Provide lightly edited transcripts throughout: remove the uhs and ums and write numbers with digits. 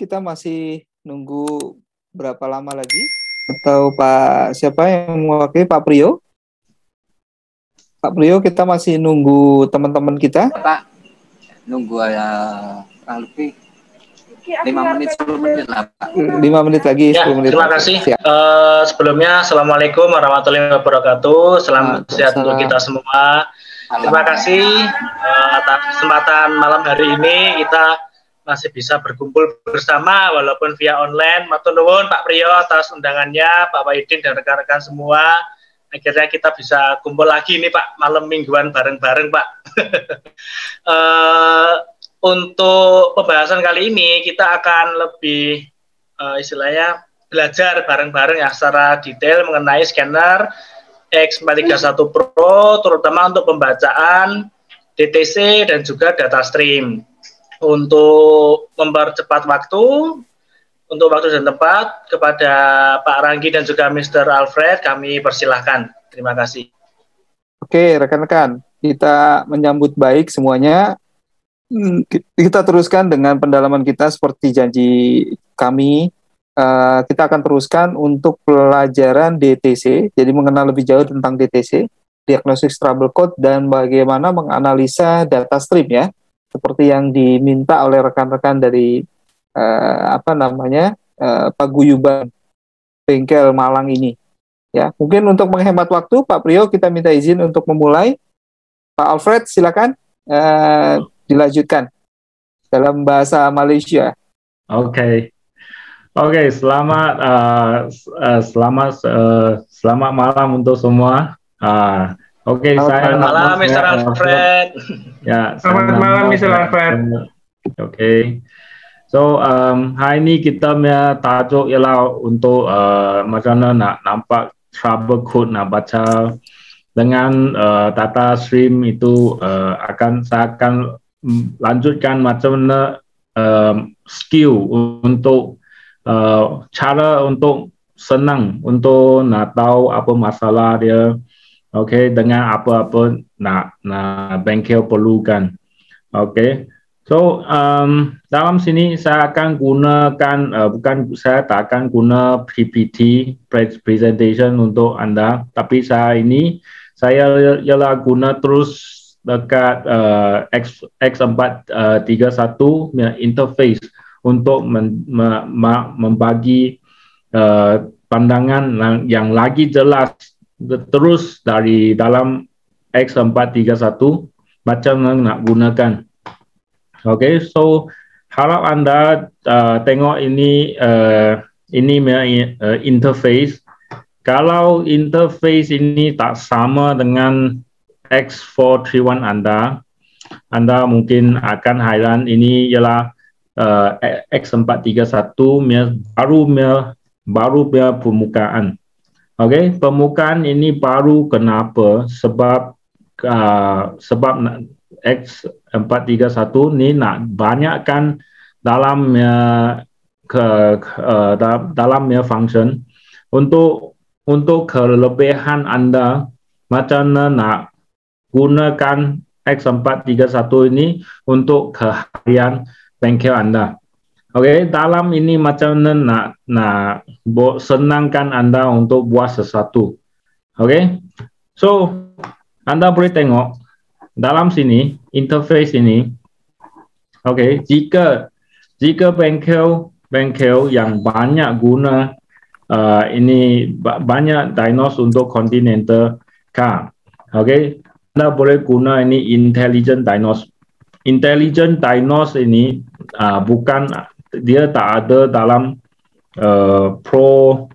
Kita masih nunggu berapa lama lagi? Atau Pak siapa yang mewakili Pak Priyo? Pak Priyo, kita masih nunggu teman-teman kita. Pak, nunggu kurang lebih 5 menit 10 menit lah Pak. 5 menit lagi. Ya, 10 menit terima lagi. kasih. Sebelumnya Assalamualaikum warahmatullahi wabarakatuh. Salam sehat untuk kita semua. Terima kasih atas kesempatan malam hari ini kita masih bisa berkumpul bersama walaupun via online. Matur nuwun Pak Priyo atas undangannya, Pak Wahidin dan rekan-rekan semua. Akhirnya kita bisa kumpul lagi nih Pak, malam mingguan bareng-bareng Pak. Untuk pembahasan kali ini kita akan lebih istilahnya belajar bareng-bareng ya secara detail mengenai scanner X431 Pro, terutama untuk pembacaan DTC dan juga data stream. Untuk mempercepat waktu, untuk waktu dan tempat, kepada Pak Ranggi dan juga Mr. Alfred, kami persilahkan. Terima kasih. Oke, rekan-rekan, kita menyambut baik semuanya. Kita teruskan dengan pendalaman kita seperti janji kami. Kita akan teruskan untuk pelajaran DTC, jadi mengenal lebih jauh tentang DTC, Diagnostic Trouble Code, dan bagaimana menganalisa data stream ya. Seperti yang diminta oleh rekan-rekan dari paguyuban bengkel Malang ini. Ya, mungkin untuk menghemat waktu, Pak Priyo kita minta izin untuk memulai. Pak Alfred, silakan dilanjutkan dalam bahasa Malaysia. Oke, selamat malam untuk semua. Selamat malam Mr. Alfred. Ya, selamat malam Mr. Alfred. Oke. So, hari ini kita punya tajuk ialah untuk macam mana nak nampak trouble code, nak baca dengan data stream itu saya akan lanjutkan macam mana skill untuk cara untuk senang untuk nak tahu apa masalah dia. Oke, dengan apa-apa nak bengkel perlukan. Oke, so dalam sini saya akan gunakan saya tak akan guna PPT presentation untuk anda, tapi saya ialah guna terus dekat X431 interface untuk membagi pandangan yang lagi jelas terus dari dalam X431 macam mana nak gunakan. Okay, so harap anda tengok ini interface. Kalau interface ini tak sama dengan X431 anda mungkin akan heran. Ini ialah X431 baru permukaan. Okay, permukaan ini baru kenapa? Sebab X431 ni nak banyakkan dalamnya function untuk kelebihan anda macam mana nak gunakan X431 ini untuk keharian bengkel anda. Okey, dalam ini macam mana nak senangkan anda untuk buat sesuatu. Okey, so anda boleh tengok dalam sini interface ini. Okey, jika bengkel yang banyak guna ini banyak diagnose untuk Continental car. Okey, anda boleh guna ini intelligent diagnose. Intelligent diagnose ini bukan, dia tak ada dalam Pro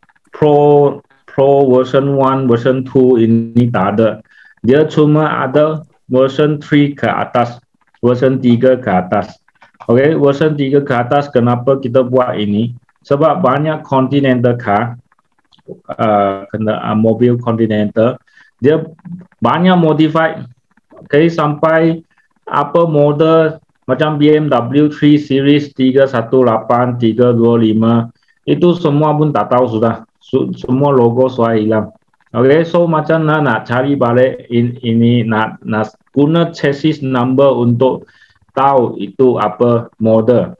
version 1, version 2 ini tak ada. Dia cuma ada version 3 ke atas, version 3 ke atas. Okay, version 3 ke atas. Kenapa kita buat ini? Sebab banyak Continental car, mobil Continental, dia banyak modified. Okay, sampai apa model macam BMW 3 Series 318, 325, itu semua pun tak tahu sudah, semua logo sudah hilang. Oke, so macam nak cari balik ini nak guna chassis number untuk tahu itu apa model.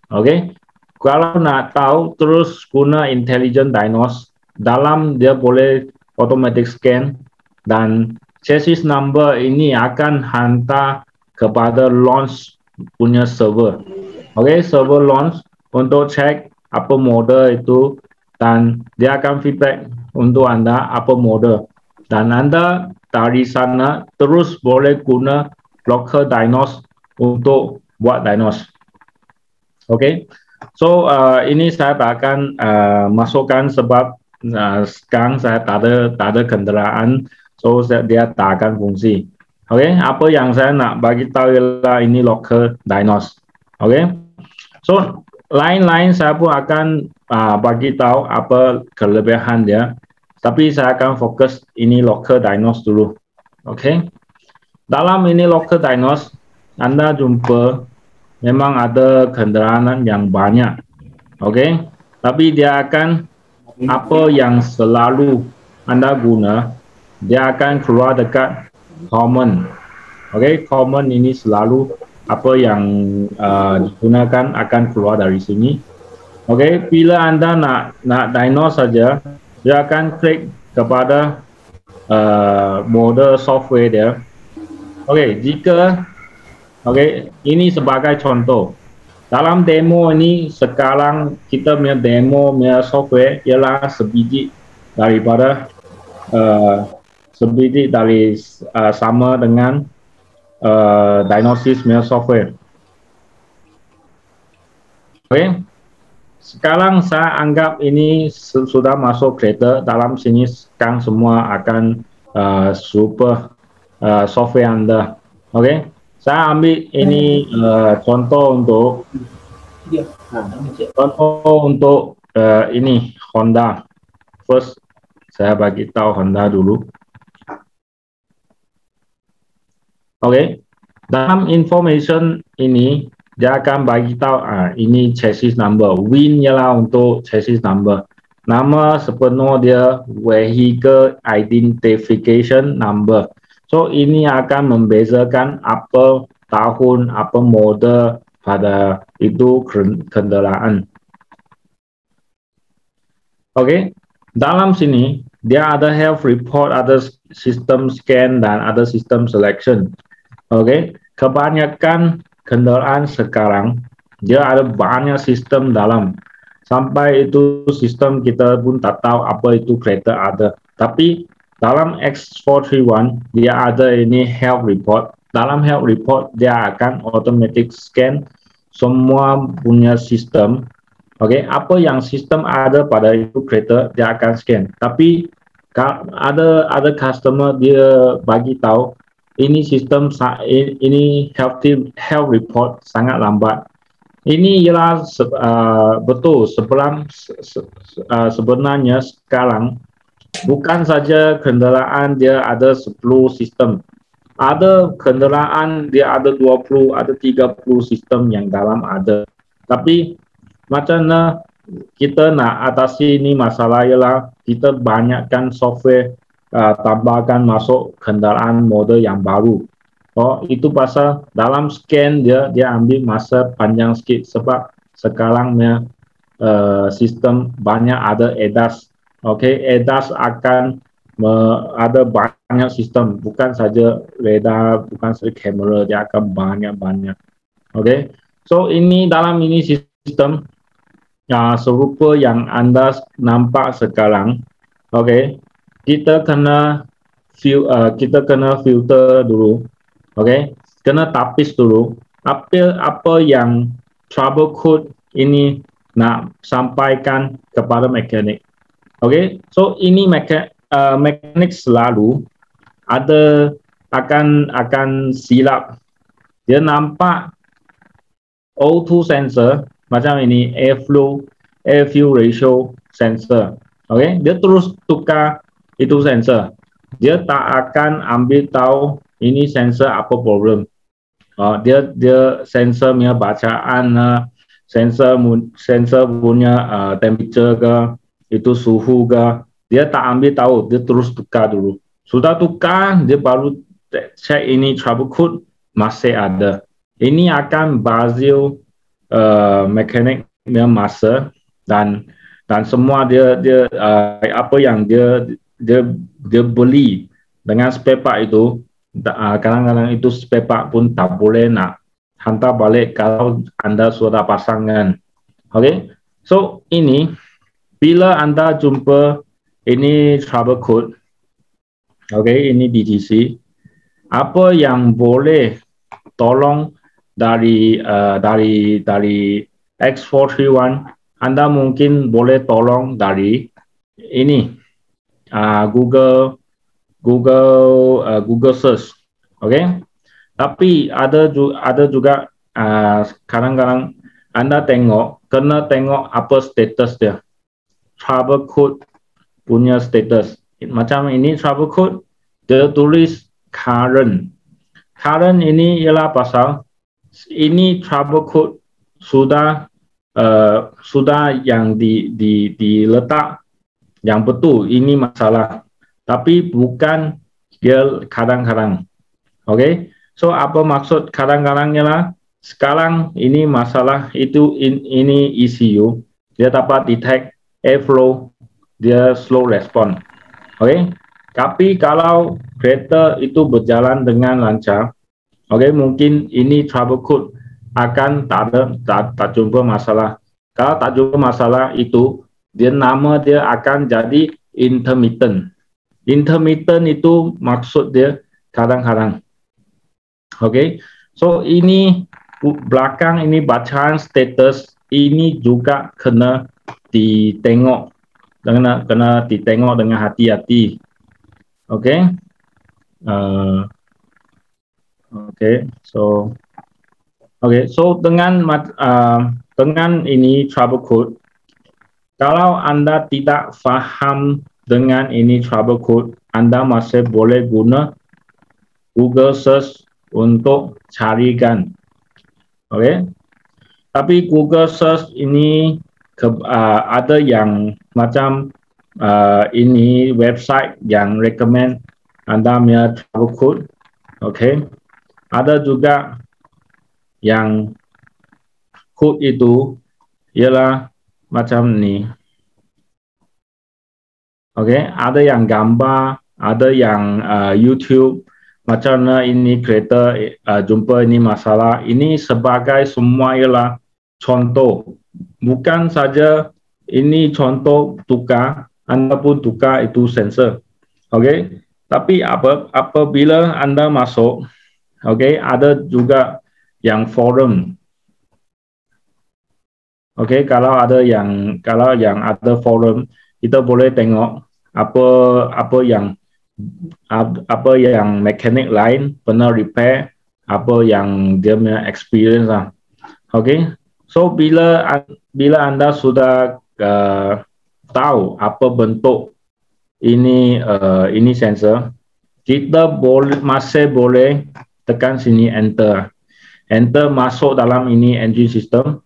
Oke, kalau nak tahu terus guna intelligent diagnose, dalam dia boleh automatic scan dan chassis number ini akan hantar kepada launch punya server. Oke, server launch untuk cek apa model itu dan dia akan feedback untuk Anda apa model. Dan Anda dari sana terus boleh guna local diagnose untuk buat diagnose. Oke, so ini saya tak akan masukkan sebab sekarang saya tak ada kenderaan, so dia tak akan fungsi. Oke, apa yang saya nak bagi tahu ialah ini local diagnose. Oke, so lain-lain saya pun akan bagi tahu apa kelebihan dia, tapi saya akan fokus ini local diagnose dulu. Oke, dalam ini local diagnose Anda jumpa memang ada kenderaan yang banyak. Oke, tapi dia akan apa yang selalu Anda guna, dia akan keluar dekat common. Oke, common ini selalu apa yang digunakan akan keluar dari sini. Oke, bila Anda nak diagnose saja, dia akan klik kepada mode software dia. Oke, jika ini sebagai contoh. Dalam demo ini sekarang kita punya demo punya software ialah sebiji daripada sebiji dari sama dengan diagnosis punya software. Oke. Sekarang saya anggap ini sudah masuk kereta. Dalam sini sekarang semua akan super software Anda. Oke. Saya ambil ini contoh untuk ini Honda. First saya bagi tahu Honda dulu. Oke, dalam information ini dia akan bagi tahu ini chassis number. WIN ialah untuk chassis number. Nama sepenuh dia Vehicle Identification Number. So ini akan membezakan apa tahun, apa model pada itu kendaraan. Oke, dalam sini dia ada health report, ada sistem scan dan ada sistem selection. Oke, kebanyakan kendaraan sekarang dia ada banyak sistem dalam. Sampai itu sistem kita pun tak tahu apa itu kereta ada. Tapi dalam X431 dia ada ini health report. Dalam health report dia akan automatic scan semua punya sistem. Oke, apa yang sistem ada pada itu kereta dia akan scan. Tapi ada customer dia bagi tahu ini sistem ini health report sangat lambat. Ini ialah betul sebenarnya sekarang bukan saja kendaraan dia ada 10 sistem. Ada kendaraan dia ada 20, ada 30 sistem yang dalam ada. Tapi macam mana kita nak atasi ini masalah ialah kita banyakkan software tambahkan masuk kendaraan model yang baru. Oh, itu pasal dalam scan dia ambil masa panjang sikit sebab sekarangnya sistem banyak ada ADAS. Oke, ADAS akan ada banyak sistem, bukan saja radar, bukan saja kamera, dia akan banyak. Oke, so ini dalam ini sistem serupa yang Anda nampak sekarang. Oke, kita kena filter dulu. Oke, kena tapis dulu. Apa yang trouble code ini nak sampaikan kepada mekanik. Oke, so ini mekanik selalu akan silap. Dia nampak O2 sensor macam ini, air fuel ratio sensor. Oke, dia terus tukar itu sensor. Dia tak akan ambil tahu ini sensor apa problem. Dia sensor punya bacaan sensor punya temperature ke, itu suhu ke, dia tak ambil tahu, dia terus tukar dulu. Sudah tukar, dia baru cek ini trouble code masih ada. Ini akan Brazil mekanik yang masa dan semua dia apa yang dia beli dengan spare part itu, kadang-kadang itu spare part pun tak boleh nak hantar balik kalau Anda sudah pasangkan. Okay, so ini bila Anda jumpa ini trouble code, okay, ini DTC, apa yang boleh tolong dari X431, Anda mungkin boleh tolong dari ini Google search, okay? Tapi ada juga kadang-kadang Anda kena tengok apa status dia, trouble code punya status. Macam ini trouble code, dia tulis current. Current ini ialah pasal ini trouble code sudah yang diletak yang betul ini masalah, tapi bukan dia kadang-kadang. Okay, so apa maksud kadang-kadang ialah sekarang ini masalah itu ini ECU, dia dapat detect airflow, dia slow respond. Okay, tapi kalau kereta itu berjalan dengan lancar, okay, mungkin ini trouble code akan tak jumpa masalah. Kalau tak jumpa masalah itu, nama dia akan jadi intermittent. Intermittent itu maksud dia kadang-kadang. Okay, so ini belakang ini bacaan status ini juga kena ditengok, kena ditengok dengan hati-hati. Okay, so dengan ini trouble code, kalau Anda tidak faham dengan ini trouble code, Anda masih boleh guna Google search untuk carikan. Okay, tapi Google search ini ada yang macam ini website yang recommend Anda punya trouble code. Okay, ada juga yang code itu ialah macam ni. Okay, ada yang gambar, ada yang YouTube, macam mana ini kereta jumpa ini masalah. Ini sebagai semua ialah contoh, bukan saja ini contoh tukar, Anda pun tukar itu sensor. Okay, tapi apabila Anda masuk, okay, ada juga yang forum. Okay, kalau yang ada forum, kita boleh tengok apa yang mekanik lain pernah repair, apa yang dia punya experience lah. Okay, so bila Anda sudah tahu apa bentuk ini sensor, kita masih boleh tekan sini enter masuk dalam ini engine system.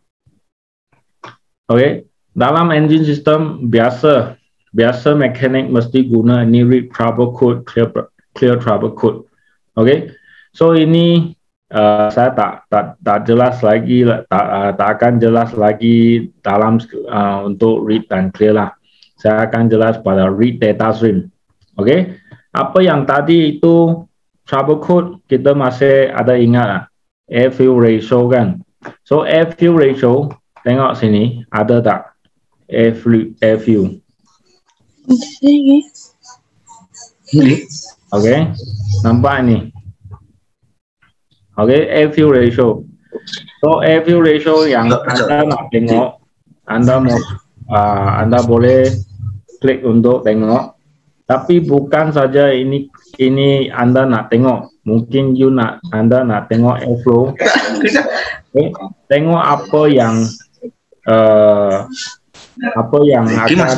Okay, dalam engine system biasa mekanik mesti guna ini read trouble code, clear trouble code. Okay, so ini saya tak jelas lagi, tak akan jelas lagi dalam untuk read dan clear lah. Saya akan jelas pada read data stream. Okay, apa yang tadi itu trouble code kita masih ada ingat lah, air fuel ratio kan. So air fuel ratio, tengok sini ada tak air fuel. Okay, nampak ni. Okay, air fuel ratio. So air fuel ratio yang Anda nak tengok, Anda boleh klik untuk tengok. Tapi bukan saja ini Anda nak tengok, mungkin Anda nak tengok airflow. Okay. Tengok apa yang akan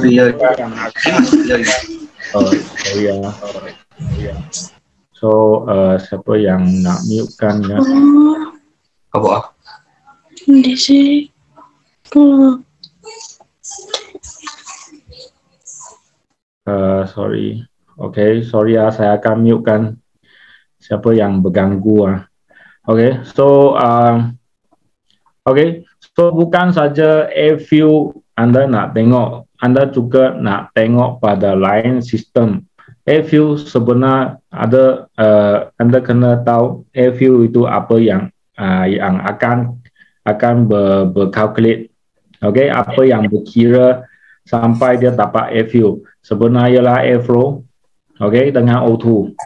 so siapa yang nak mute kan ya? Apa? Sorry. Oke, sorry ya, saya akan mute kan. Siapa yang berganggu? Oke, so bukan saja A-view Anda nak tengok, Anda juga nak tengok pada lain sistem. A-view sebenarnya ada, Anda kena tahu A-view itu apa yang akan berkalkulate. Oke, apa yang berkira sampai dia dapat A-view. Sebenarnya ialah A-flow, oke, dengan O2.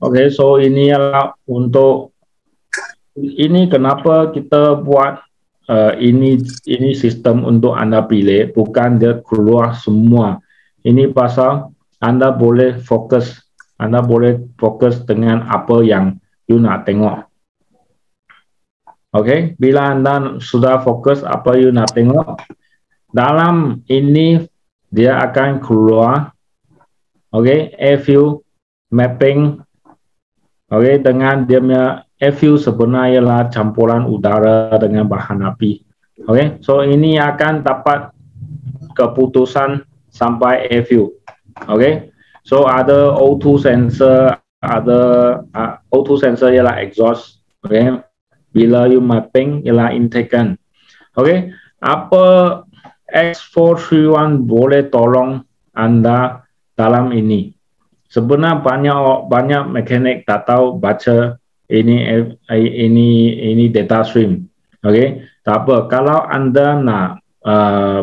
Oke, so ini ialah untuk ini kenapa kita buat ini sistem untuk Anda pilih, bukan dia keluar semua. Ini pasal Anda boleh fokus dengan apa yang you nak tengok. Oke, bila Anda sudah fokus apa you nak tengok, dalam ini dia akan keluar, oke, A-view mapping, oke, dengan dia punya A-view sebenarnya ialah campuran udara dengan bahan api. Oke, so ini akan dapat keputusan sampai A-view. Oke, so ada O2 sensor, ada O2 sensor ialah exhaust. Oke, bila you mapping ialah intake kan. Oke, apa X431 boleh tolong Anda dalam ini? Sebenarnya banyak mekanik tak tahu baca ini data stream. Oke, tak apa. Kalau Anda nak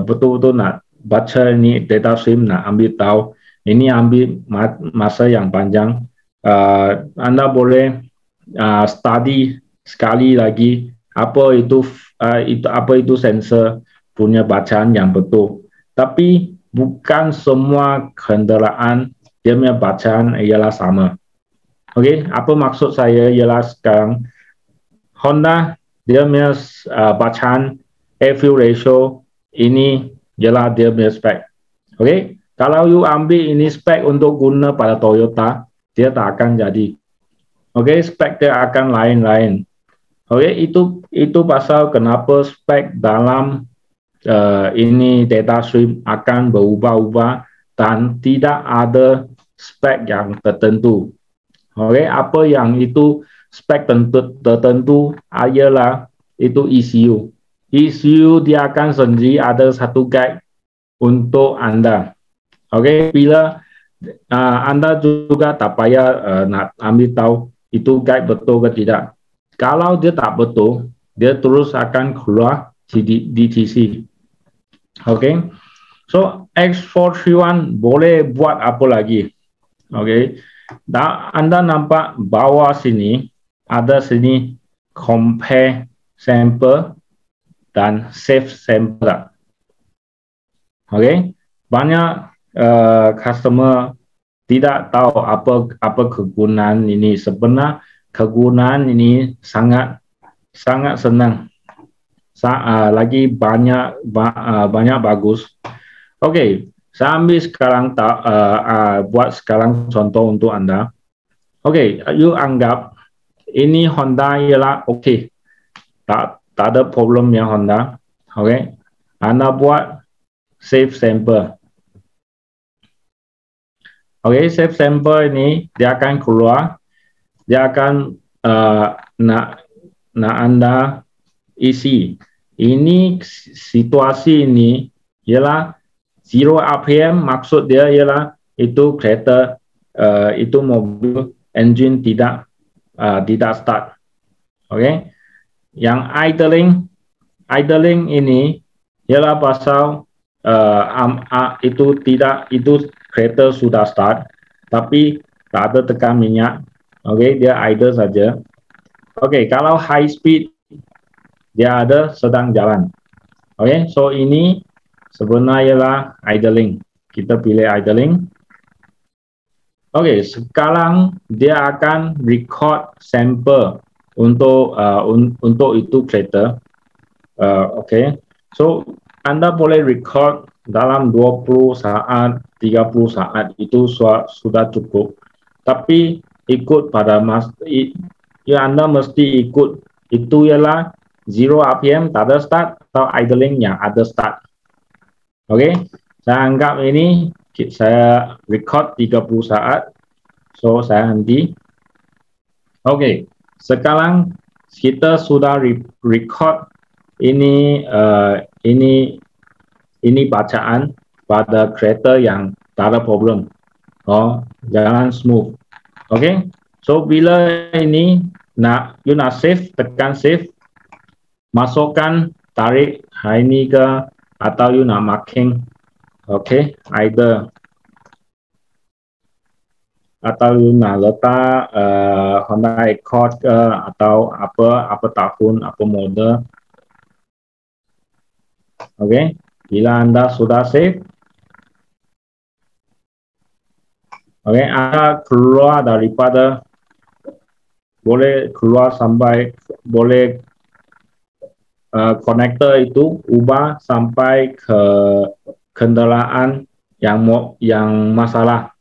betul-betul nak baca ini data stream, nak ambil tahu, ini ambil masa yang panjang. Anda boleh study sekali lagi apa itu sensor punya bacaan yang betul. Tapi bukan semua kenderaan dia punya bacaan ialah sama. Oke, apa maksud saya ialah sekarang Honda dia punya bacaan A-view ratio ini ialah dia punya spek. Oke, kalau you ambil ini spek untuk guna pada Toyota, dia tak akan jadi. Oke, spek dia akan lain-lain. Oke, itu pasal kenapa spek dalam ini data stream akan berubah-ubah dan tidak ada spek yang tertentu. Oke, apa yang itu spek tertentu ialah itu ECU. ECU dia akan sendiri ada satu guide untuk Anda. Oke, bila Anda juga tak payah nak ambil tahu itu guide betul ke tidak. Kalau dia tak betul, dia terus akan keluar DTC. Oke, so X431 boleh buat apa lagi? Oke. Anda nampak bawah sini ada sini compare sample dan save sample. Oke, banyak customer tidak tahu apa kegunaan ini. Sebenarnya kegunaan ini sangat senang. Lagi banyak bagus. Oke. Saya ambil sekarang buat sekarang contoh untuk Anda. Oke, you anggap ini Honda ialah oke. Tak ada problem yang Honda. Oke. Anda buat save sample. Oke, save sample ini dia akan keluar. Dia akan nak Anda isi. Ini situasi ini ialah 0 RPM, maksud dia ialah itu kereta, itu mobil engine tidak start. Oke. Yang idling ini ialah pasal itu kereta sudah start tapi tak ada tekan minyak. Oke, dia idle saja. Oke, kalau high speed dia ada sedang jalan. Oke, so ini sebenarnya ialah idling. Kita pilih idling. Oke, sekarang dia akan record sample untuk itu kereta. Oke, so Anda boleh record dalam 20 saat, 30 saat itu sudah cukup. Tapi ikut pada Anda mesti ikut itu ialah 0 RPM tak ada start atau idling yang ada start. Oke, saya anggap ini saya record 30 saat. So saya henti. Oke, sekarang kita sudah record ini ini bacaan pada kereta yang tak ada problem. Jalan smooth. Oke, so bila ini you nak save, tekan save, masukkan tarik ini ke atau you nak marking, either atau you nak letak Honda Accord ke atau apa tahun, apa model. Bila Anda sudah save, Anda keluar daripada, boleh keluar sampai, boleh konektor itu ubah sampai ke kendaraan yang masalah.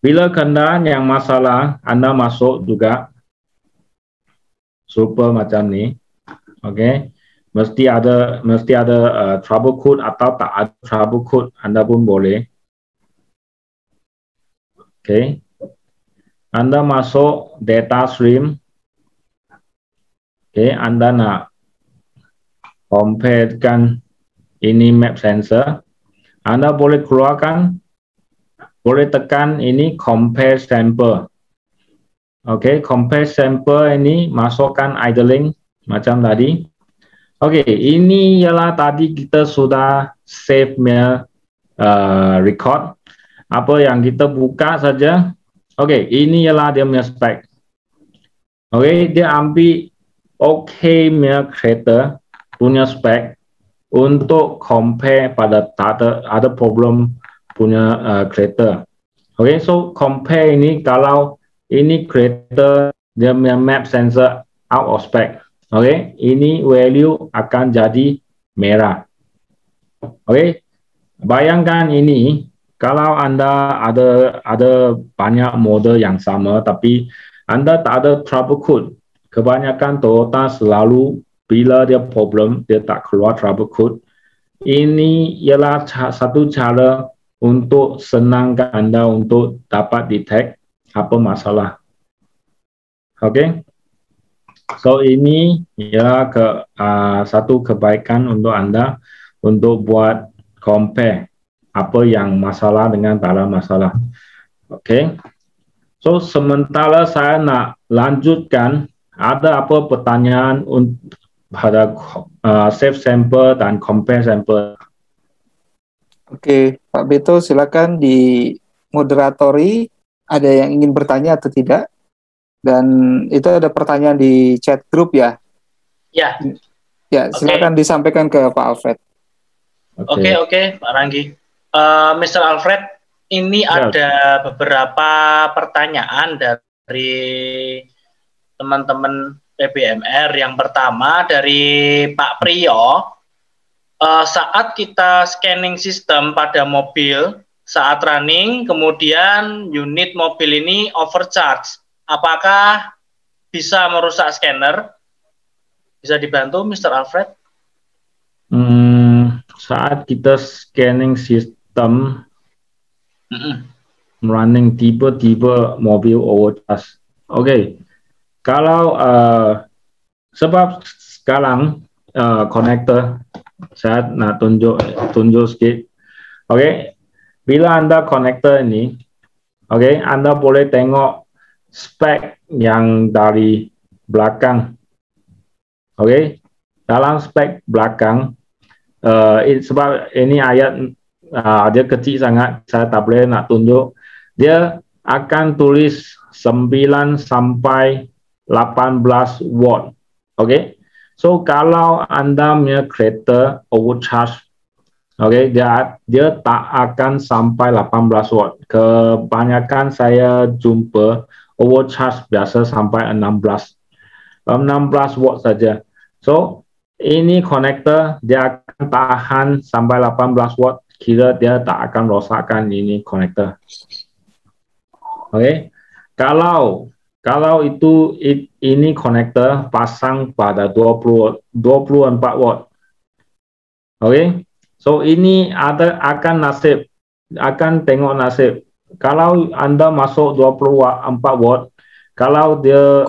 Bila kendaraan yang masalah, Anda masuk juga super macam ni. Mesti ada trouble code atau tak ada trouble code, Anda pun boleh. Anda masuk data stream. Anda nak comparekan ini map sensor. Anda boleh keluarkan, boleh tekan ini compare sample. Compare sample ini masukkan idling macam tadi. Ini ialah tadi kita sudah save record. Apa yang kita buka saja. Ini ialah dia punya spek. Dia ambil punya kereta punya spek untuk compare pada tak ada problem punya kereta. So compare ini kalau ini kereta dia punya map sensor out of spec. Ini value akan jadi merah. Bayangkan ini kalau Anda ada banyak model yang sama tapi Anda tak ada trouble code. Kebanyakan Toyota selalu bila dia problem, dia tak keluar trouble code. Ini ialah satu cara untuk senangkan Anda untuk dapat detect apa masalah. So ini ialah satu kebaikan untuk Anda untuk buat compare apa yang masalah dengan tak ada masalah. So sementara saya nak lanjutkan, ada apa pertanyaan pada save sample dan compare sample? Pak Beto, silakan di moderatori. Ada yang ingin bertanya atau tidak? Dan itu ada pertanyaan di chat grup ya? Ya. Silakan disampaikan ke Pak Alfred. Oke, Pak Ranggi. Mr. Alfred, ini ada beberapa pertanyaan dari teman-teman PBMR. Yang pertama dari Pak Priyo, saat kita scanning sistem pada mobil saat running, kemudian unit mobil ini overcharge, apakah bisa merusak scanner? Bisa dibantu Mr. Alfred? Saat kita scanning sistem running, tiba-tiba mobil overcharge. Kalau sebab sekarang konektor, saya nak tunjuk sikit. Bila Anda konektor ini, Anda boleh tengok spek yang dari belakang. Dalam spek belakang, sebab ini ayat dia kecil sangat, saya tak boleh nak tunjuk. Dia akan tulis 9 sampai 18 watt. So kalau Anda punya kereta overcharge, dia tak akan sampai 18 watt. Kebanyakan saya jumpa overcharge biasa sampai 16 watt saja. So ini konektor dia akan tahan sampai 18 watt. Kira dia tak akan rosakkan ini konektor. Kalau Kalau itu ini konektor pasang pada 24 watt. Oke. So ini akan tengok nasib. Kalau Anda masuk 24 watt, kalau dia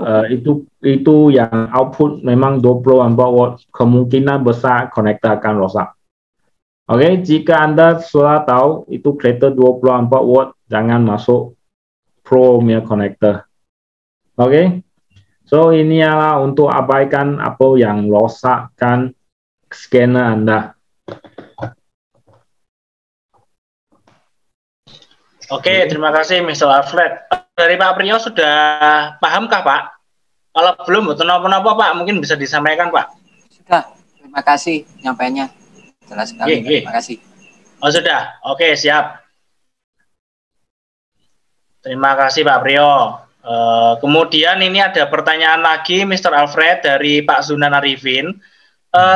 itu yang output memang 24 watt, kemungkinan besar konektor akan rosak. Oke, jika Anda sudah tahu itu kereta 24 watt, jangan masuk Pro punya konektor. Oke. So ini adalah untuk abaikan apa yang rosakkan scanner Anda. Oke, terima kasih Mr. Alfred. Dari Pak Priyo sudah pahamkah Pak? Kalau belum, kenapa Pak? Mungkin bisa disampaikan Pak. Sudah, terima kasih nyampainya. Jelas sekali, terima kasih. Oh sudah, oke siap. Terima kasih Pak Priyo. Kemudian ini ada pertanyaan lagi Mr. Alfred dari Pak Zunan Arifin.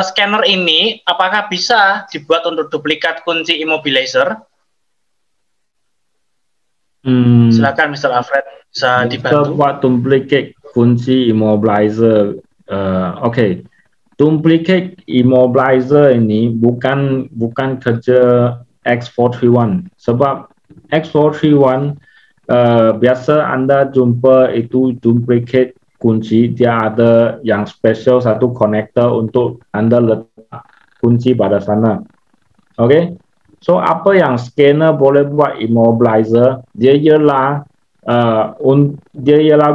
Scanner ini apakah bisa dibuat untuk duplikat kunci immobilizer? Silakan Mr. Alfred, bisa dibantu. Buat duplicate kunci immobilizer. Oke. Duplicate immobilizer ini bukan kerja X431, sebab X431 biasa Anda jumpa itu duplicate kunci, dia ada yang special satu konektor untuk Anda letak kunci pada sana. Oke. So apa yang scanner boleh buat immobilizer, dia ialah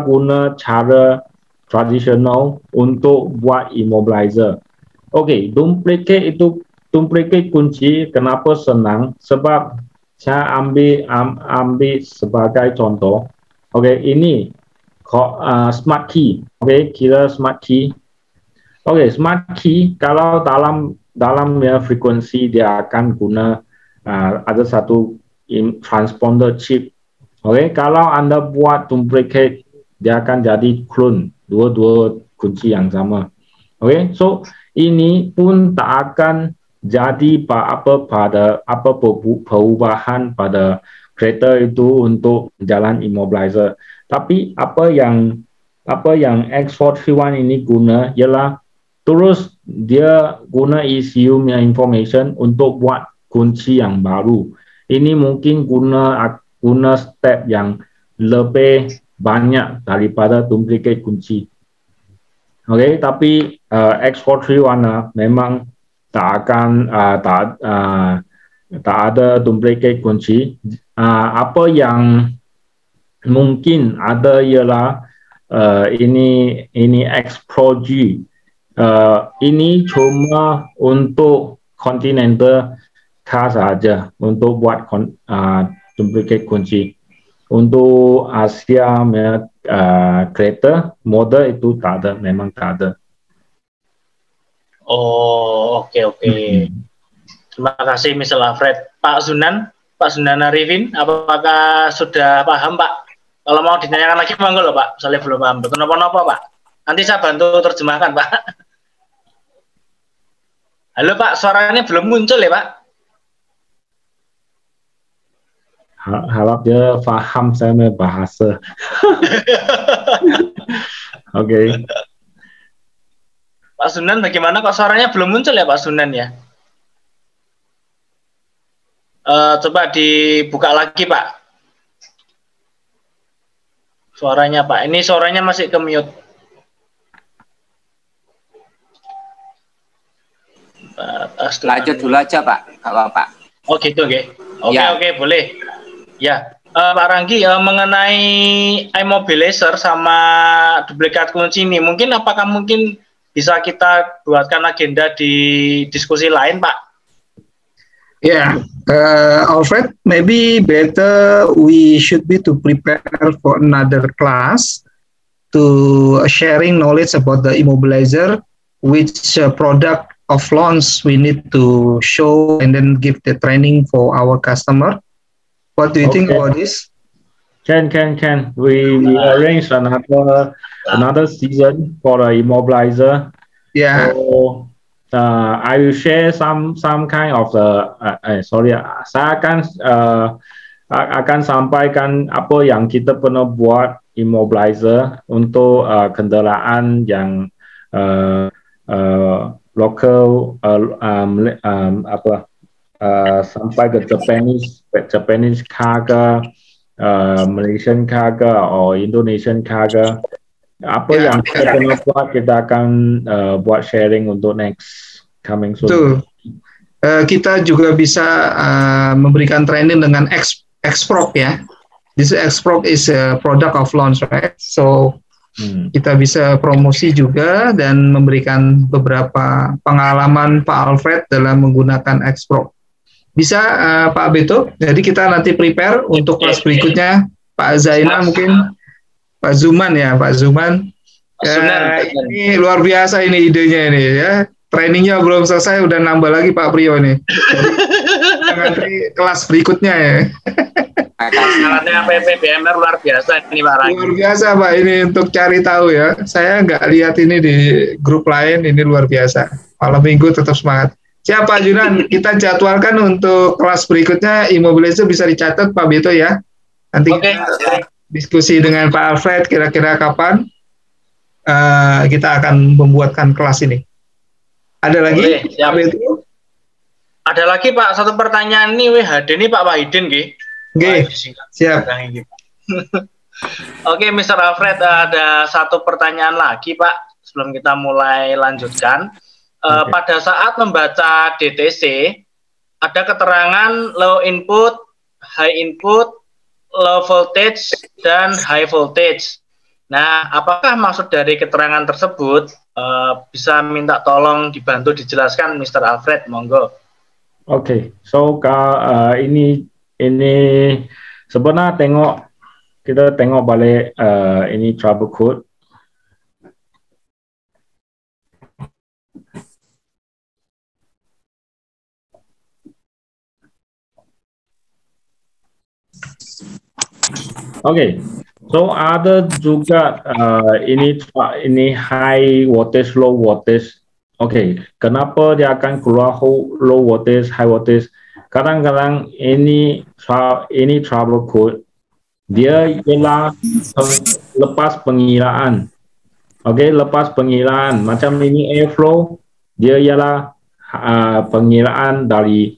guna cara tradisional untuk buat immobilizer. Oke, duplicate kunci kenapa senang? Sebab saya ambil sebagai contoh. Oke, ini smart key. Oke, kira smart key. Oke, smart key kalau dalam frekuensi dia akan guna ada satu transponder chip. Oke, kalau Anda buat duplicate, dia akan jadi clone, dua kunci yang sama. Oke, so ini pun tak akan jadi perubahan pada kereta itu untuk jalan immobilizer. Tapi apa yang X431 ini guna ialah terus dia guna ECU information untuk buat kunci yang baru. Ini mungkin guna step yang lebih banyak daripada duplicate kunci. Oke, tapi X431 memang tak ada duplicate kunci. Apa yang mungkin ada ialah ini X Pro G. Ini cuma untuk Continental car saja untuk buat duplicate kunci. Untuk Asia kereta model itu tak ada, memang tak ada. Oh, oke. Terima kasih Mr. Alfred. Pak Zunan Arifin, apakah sudah paham Pak? Kalau mau ditanyakan lagi monggo loh Pak, soalnya belum paham. Betul apa Pak? Nanti saya bantu terjemahkan Pak. Halo Pak, suaranya belum muncul ya Pak? Harap dia paham saya punya bahasa. Oke. Pak Sunan bagaimana kok suaranya belum muncul ya Pak Sunan ya? Coba dibuka lagi Pak. Suaranya Pak, ini suaranya masih ke mute. Lanjut dulu aja Pak, kalau Pak. Oh gitu oke. Oke, boleh. Ya, Pak Ranggi, mengenai immobilizer sama duplikat kunci ini, apakah mungkin bisa kita buatkan agenda di diskusi lain, Pak? Yeah, Alfred, maybe better we should be to prepare for another class to sharing knowledge about the immobilizer, which product of launch we need to show and then give the training for our customer. What do you think about this? Can. We arrange another season for the immobilizer. Yeah. So, I will share some kind of saya akan sampaikan apa yang kita pernah buat immobilizer untuk kendaraan yang lokal sampai ke Japanese car ke Malaysian car ke atau Indonesian car ke. Apa yang kita pernah buat, kita akan buat sharing untuk next coming soon. Betul. Kita juga bisa memberikan training dengan Xprog ya. This Xprog is a product of launch, right? So kita bisa promosi juga dan memberikan beberapa pengalaman Pak Alfred dalam menggunakan Xprog. Bisa Pak Beto. Jadi kita nanti prepare untuk kelas berikutnya. Pak Zaina mungkin. Pak Zuman ya, Pak Zuman. Ini luar biasa ini idenya ini ya. Trainingnya belum selesai, udah nambah lagi Pak Priyo nih. Nanti kelas berikutnya ya. Sangatnya PPBMR luar biasa ini Pak Ragi. Luar biasa Pak ini untuk cari tahu ya. Saya nggak lihat ini di grup lain, ini luar biasa. Malam minggu tetap semangat. Siapa Junan? Kita jadwalkan untuk kelas berikutnya. Immobilizer bisa dicatat Pak Beto ya. Nanti kita diskusi dengan Pak Alfred kira-kira kapan kita akan membuatkan kelas ini. Ada lagi? Siap. Ada lagi Pak, satu pertanyaan nih WHD nih Pak Wahidin nggih. Oke, siap. Oke, Mr. Alfred, ada satu pertanyaan lagi Pak sebelum kita mulai lanjutkan. Pada saat membaca DTC ada keterangan low input, high input, low voltage dan high voltage. Nah, apakah maksud dari keterangan tersebut? Bisa minta tolong dibantu dijelaskan, Mr. Alfred, monggo. Oke, so ini sebenarnya kita tengok balik ini trouble code. Oke, so ada juga ini high voltage, low voltage. Oke, kenapa dia akan keluar low voltage, high voltage? Kadang-kadang ini trouble code. Dia ialah lepas pengiraan. Oke, lepas pengiraan. Macam ini airflow, dia ialah pengiraan dari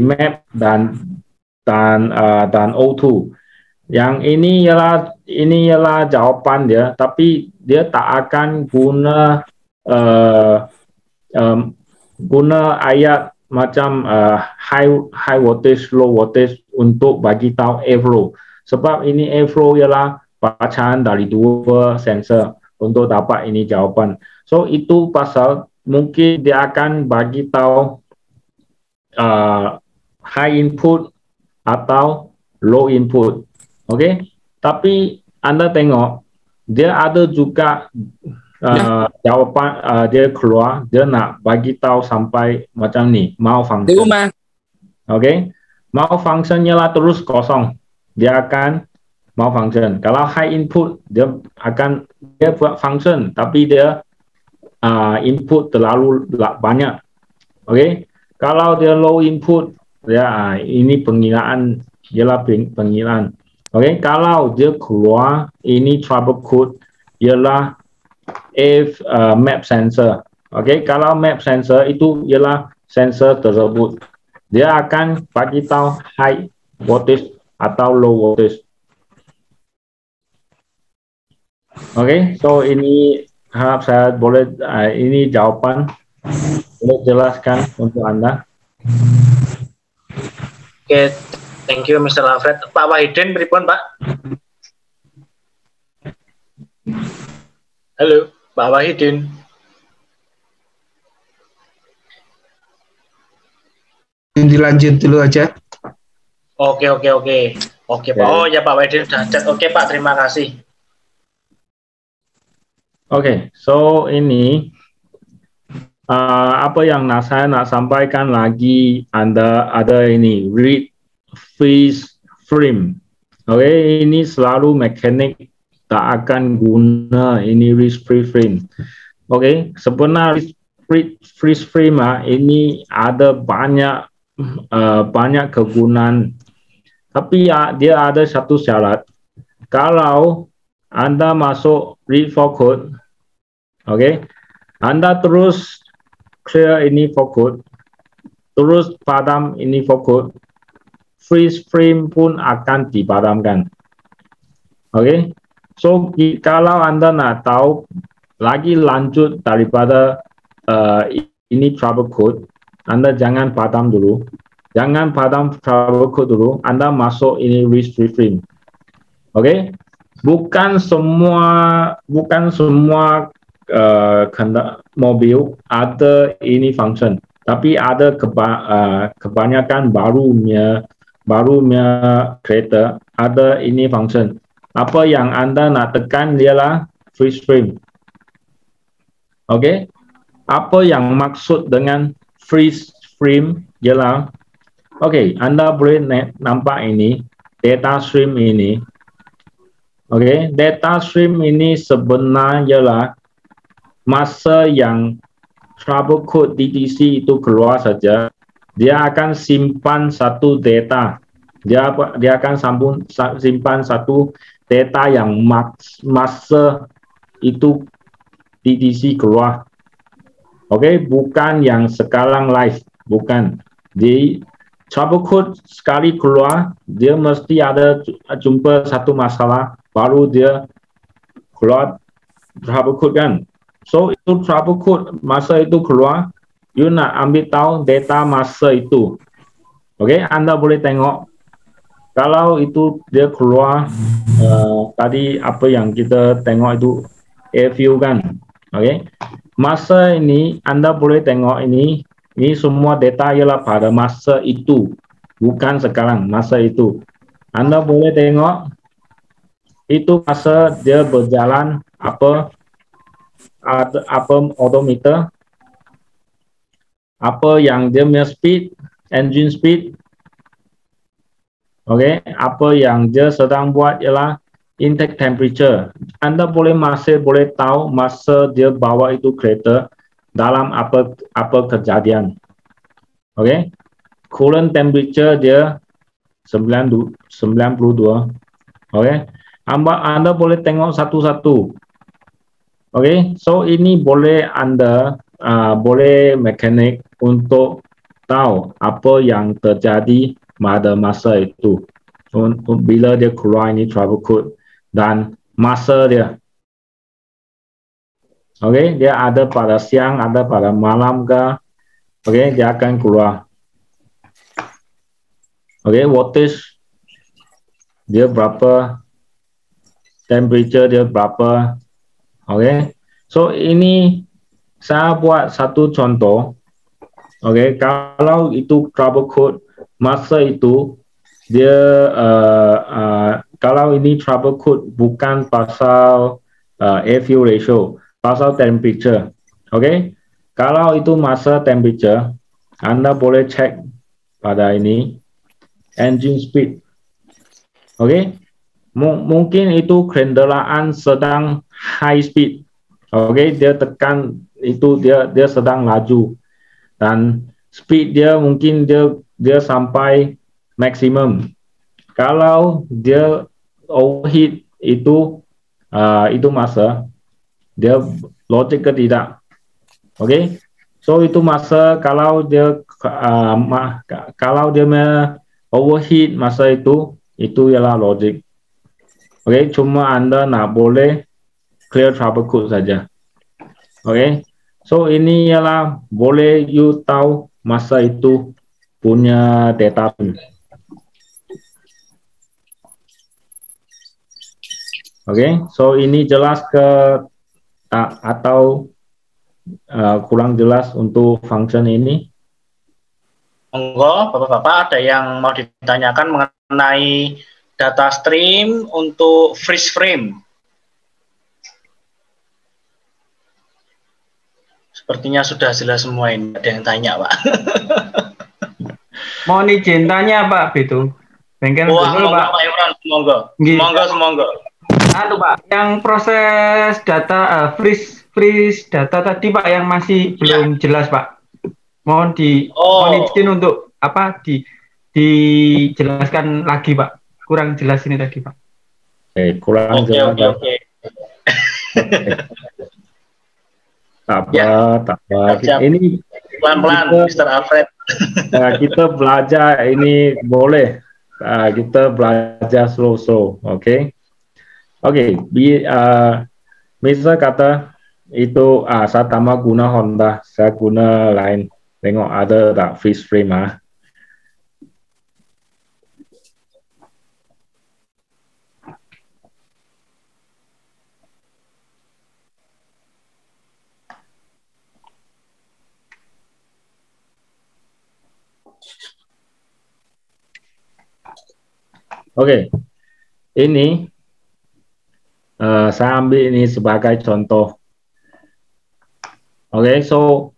map dan O2. Yang ini ialah jawapan dia, tapi dia tak akan guna ayat macam high voltage, low voltage untuk bagi tahu airflow. Sebab ini airflow ialah bacaan dari dua sensor untuk dapat ini jawapan. So itu pasal mungkin dia akan bagi tahu high input atau low input. Oke, tapi Anda tengok dia ada juga jawapan dia keluar, dia nak bagi tahu sampai macam ni, mau function. Oke, mau functionnya lah terus kosong, dia akan mau function. Kalau high input dia buat function, tapi dia input terlalu banyak. Oke, kalau dia low input, dia ini pengiraan, ialah pengiraan. Oke, kalau dia keluar ini trouble code ialah map sensor. Oke, kalau map sensor itu ialah sensor tersebut. Dia akan bagi tahu high voltage atau low voltage. Oke, so ini harap saya boleh ini jawapan boleh jelaskan untuk Anda. Oke, thank you Mr. Alfred. Pak Wahidin pripun Pak? Halo, Pak Wahidin. Dilanjut dulu aja. Oke Pak. Oh ya Pak Wahidin sudah chat. Oke Pak, terima kasih. Oke, so ini apa yang saya nak sampaikan lagi, ada ini read freeze frame. Oke, ini selalu mekanik tak akan guna ini freeze frame. Oke, sebenarnya freeze frame ini ada banyak kegunaan, tapi dia ada satu syarat. Kalau Anda masuk read for code, oke, Anda terus clear ini for code, terus padam ini for code, freeze frame pun akan dipadamkan. Oke, so kalau Anda nak tahu lagi lanjut daripada ini trouble code, Anda jangan padam dulu. Jangan padam trouble code dulu. Anda masuk ini freeze frame. Oke, bukan semua mobil ada ini function, tapi ada kebanyakan barunya kereta ada ini function. Apa yang Anda nak tekan ialah freeze frame. Oke, apa yang maksud dengan freeze frame ialah, oke, Anda boleh nampak ini data stream ini. Oke, data stream ini sebenarnya ialah masa yang trouble code DTC itu keluar saja, dia akan simpan satu data. Dia akan simpan satu data yang masa itu DTC keluar. Oke, bukan yang sekarang live, bukan. Di trouble code sekali keluar, dia mesti ada jumpa satu masalah, baru dia keluar trouble code kan. So itu trouble code masa itu keluar, you nak ambil tahu data masa itu. Oke, Anda boleh tengok. Kalau itu dia keluar tadi apa yang kita tengok itu view kan. Oke, masa ini Anda boleh tengok ini semua data ialah pada masa itu, bukan sekarang, masa itu. Anda boleh tengok itu masa dia berjalan apa odometer, apa yang dia punya speed, engine speed. Oke, apa yang dia sedang buat ialah intake temperature. Anda masih boleh tahu masa dia bawa itu kereta dalam apa kejadian. Oke, coolant temperature dia 92. Oke, Anda boleh tengok satu-satu. Oke, so ini boleh Anda boleh mekanik untuk tahu apa yang terjadi pada masa itu, bila dia keluar ini trouble code dan masa dia. Oke, dia ada pada siang, ada pada malam ke. Oke, dia akan keluar. Oke, voltage dia berapa, temperature dia berapa. Oke, so ini saya buat satu contoh. Oke, kalau itu trouble code masa itu dia kalau ini trouble code bukan pasal air fuel ratio, pasal temperature. Oke, kalau itu masa temperature, Anda boleh cek pada ini engine speed. Oke, mungkin itu kendaraan sedang high speed. Oke, dia tekan itu dia sedang laju dan speed dia mungkin dia sampai maksimum. Kalau dia overheat itu masa dia logik ke tidak. Oke, so itu masa kalau dia overheat masa itu ialah logik. Oke, cuma Anda nak boleh clear trouble code saja. Oke, so ini ialah boleh you tahu masa itu punya data. Oke, so ini jelas ke atau kurang jelas untuk function ini? Monggo, Bapak-bapak, ada yang mau ditanyakan mengenai data stream untuk freeze frame? Sepertinya sudah jelas semua ini. Ada yang tanya, Pak. Mohon izin tanya, Pak Beto. Bengkel dulu, Pak. Pak Imran, semoga. Pak, yang proses data freeze data tadi, Pak, yang masih belum jelas, Pak. Mohon izin untuk dijelaskan lagi, Pak. Kurang jelas ini tadi, Pak. kurang Oke, jelas. oke, oke. Tak apa, Ya. tak apa. Siap. Ini Pelan-pelan, Mr. Alfred. kita belajar ini boleh. Kita belajar slow-slow, oke? Oke, misal kata itu saya tambah guna Honda, saya guna lain. Tengok ada tak freeze frame Oke, ini saya ambil ini sebagai contoh. Oke, so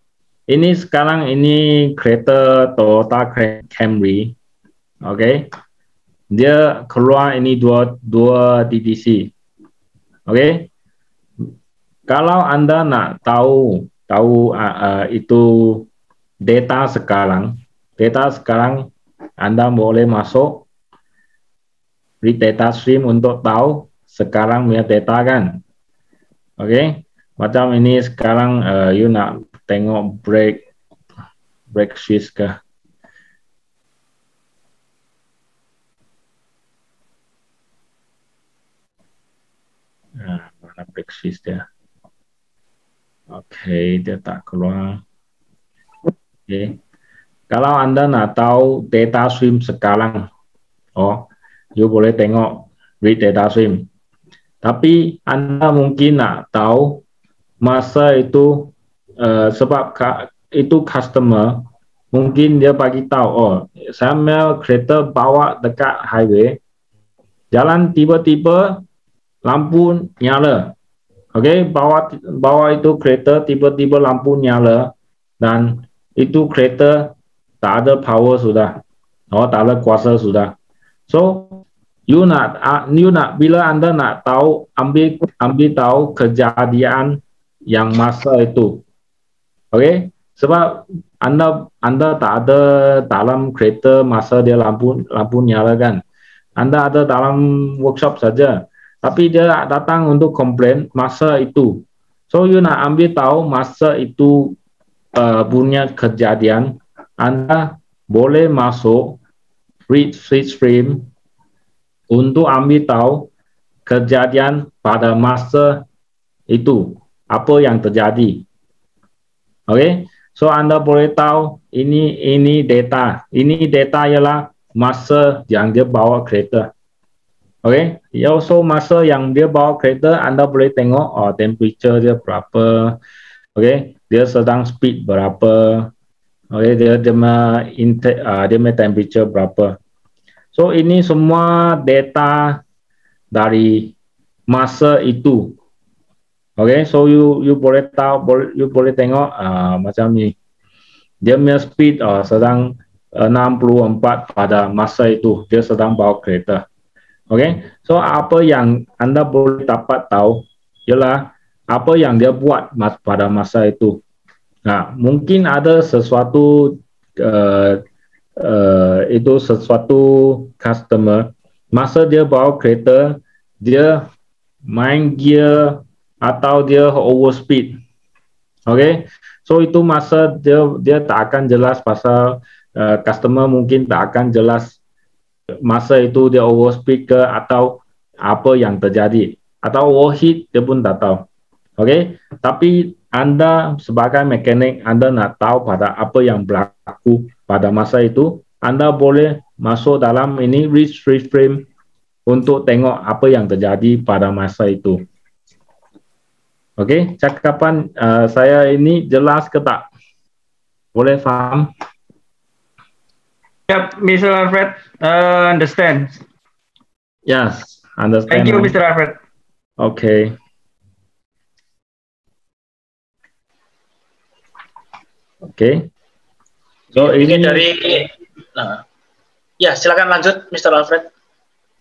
ini sekarang ini kereta Toyota Camry. Oke, dia keluar ini dua DTC. Oke, kalau Anda nak tahu itu data sekarang Anda boleh masuk read data stream untuk tahu sekarang punya data kan. Oke, macam ini sekarang you nak tengok break switch ke. Nah, mana break switch dia? Oke, dia tak keluar. Oke, kalau Anda nak tahu data stream sekarang, you boleh tengok read data stream. Tapi Anda mungkin nak tahu masa itu sebab itu customer mungkin dia bagi tahu, saya kereta bawa dekat highway, jalan tiba-tiba lampu nyala. Oke, bawa itu kereta tiba-tiba lampu nyala dan itu kereta tak ada power sudah, tak ada kuasa sudah. So you nak bila Anda nak tahu ambil tahu kejadian yang masa itu, oke? Sebab Anda tak ada dalam kereta masa dia lampu nyala kan? Anda ada dalam workshop saja, tapi dia datang untuk komplain masa itu. So you nak ambil tahu masa itu punya kejadian, Anda boleh masuk read switch frame untuk ambil tahu kejadian pada masa itu, apa yang terjadi. Oke, so Anda boleh tahu ini data. Ini data ialah masa yang dia bawa kereta. Oke, so masa yang dia bawa kereta, Anda boleh tengok temperature dia berapa. Oke, dia sedang speed berapa. Oke, dia temperature berapa. So ini semua data dari masa itu. Oke, so you boleh tahu, you boleh tengok macam ni. Dia punya speed sedang 64 pada masa itu. Dia sedang bawa kereta. Oke, so apa yang Anda boleh dapat tahu ialah apa yang dia buat pada masa itu. Nah, mungkin ada sesuatu itu sesuatu customer masa dia bawa kereta dia main gear atau dia overspeed. Oke, so itu masa dia tak akan jelas pasal customer mungkin tak akan jelas masa itu dia overspeed ke atau apa yang terjadi atau overheat dia pun tak tahu. Oke, tapi Anda sebagai mekanik Anda nak tahu pada apa yang berlaku pada masa itu, Anda boleh masuk dalam ini read switch frame untuk tengok apa yang terjadi pada masa itu. Oke, cakapan saya ini jelas ke tak? Boleh faham? Yep, Mr. Alfred, understand. Yes, understand. Thank you, Mr. Alfred. Okay. Okay. So ini dari ya silakan lanjut Mr. Alfred.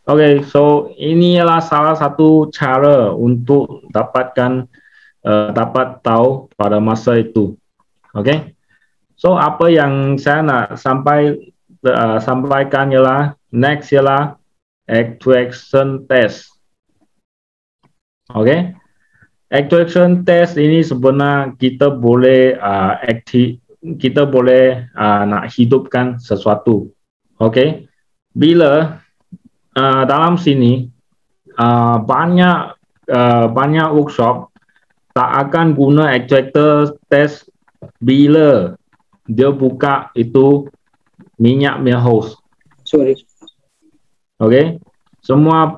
Okay, so ini adalah salah satu cara untuk dapat tahu pada masa itu. Okay. So apa yang saya nak sampaikan ialah next ialah actuation test. Oke. Actuation test ini sebenarnya kita boleh kita boleh nak hidupkan sesuatu. Oke. Bila dalam sini banyak workshop tak akan guna actuator test bila dia buka itu minyak hose. Sorry. Oke. Semua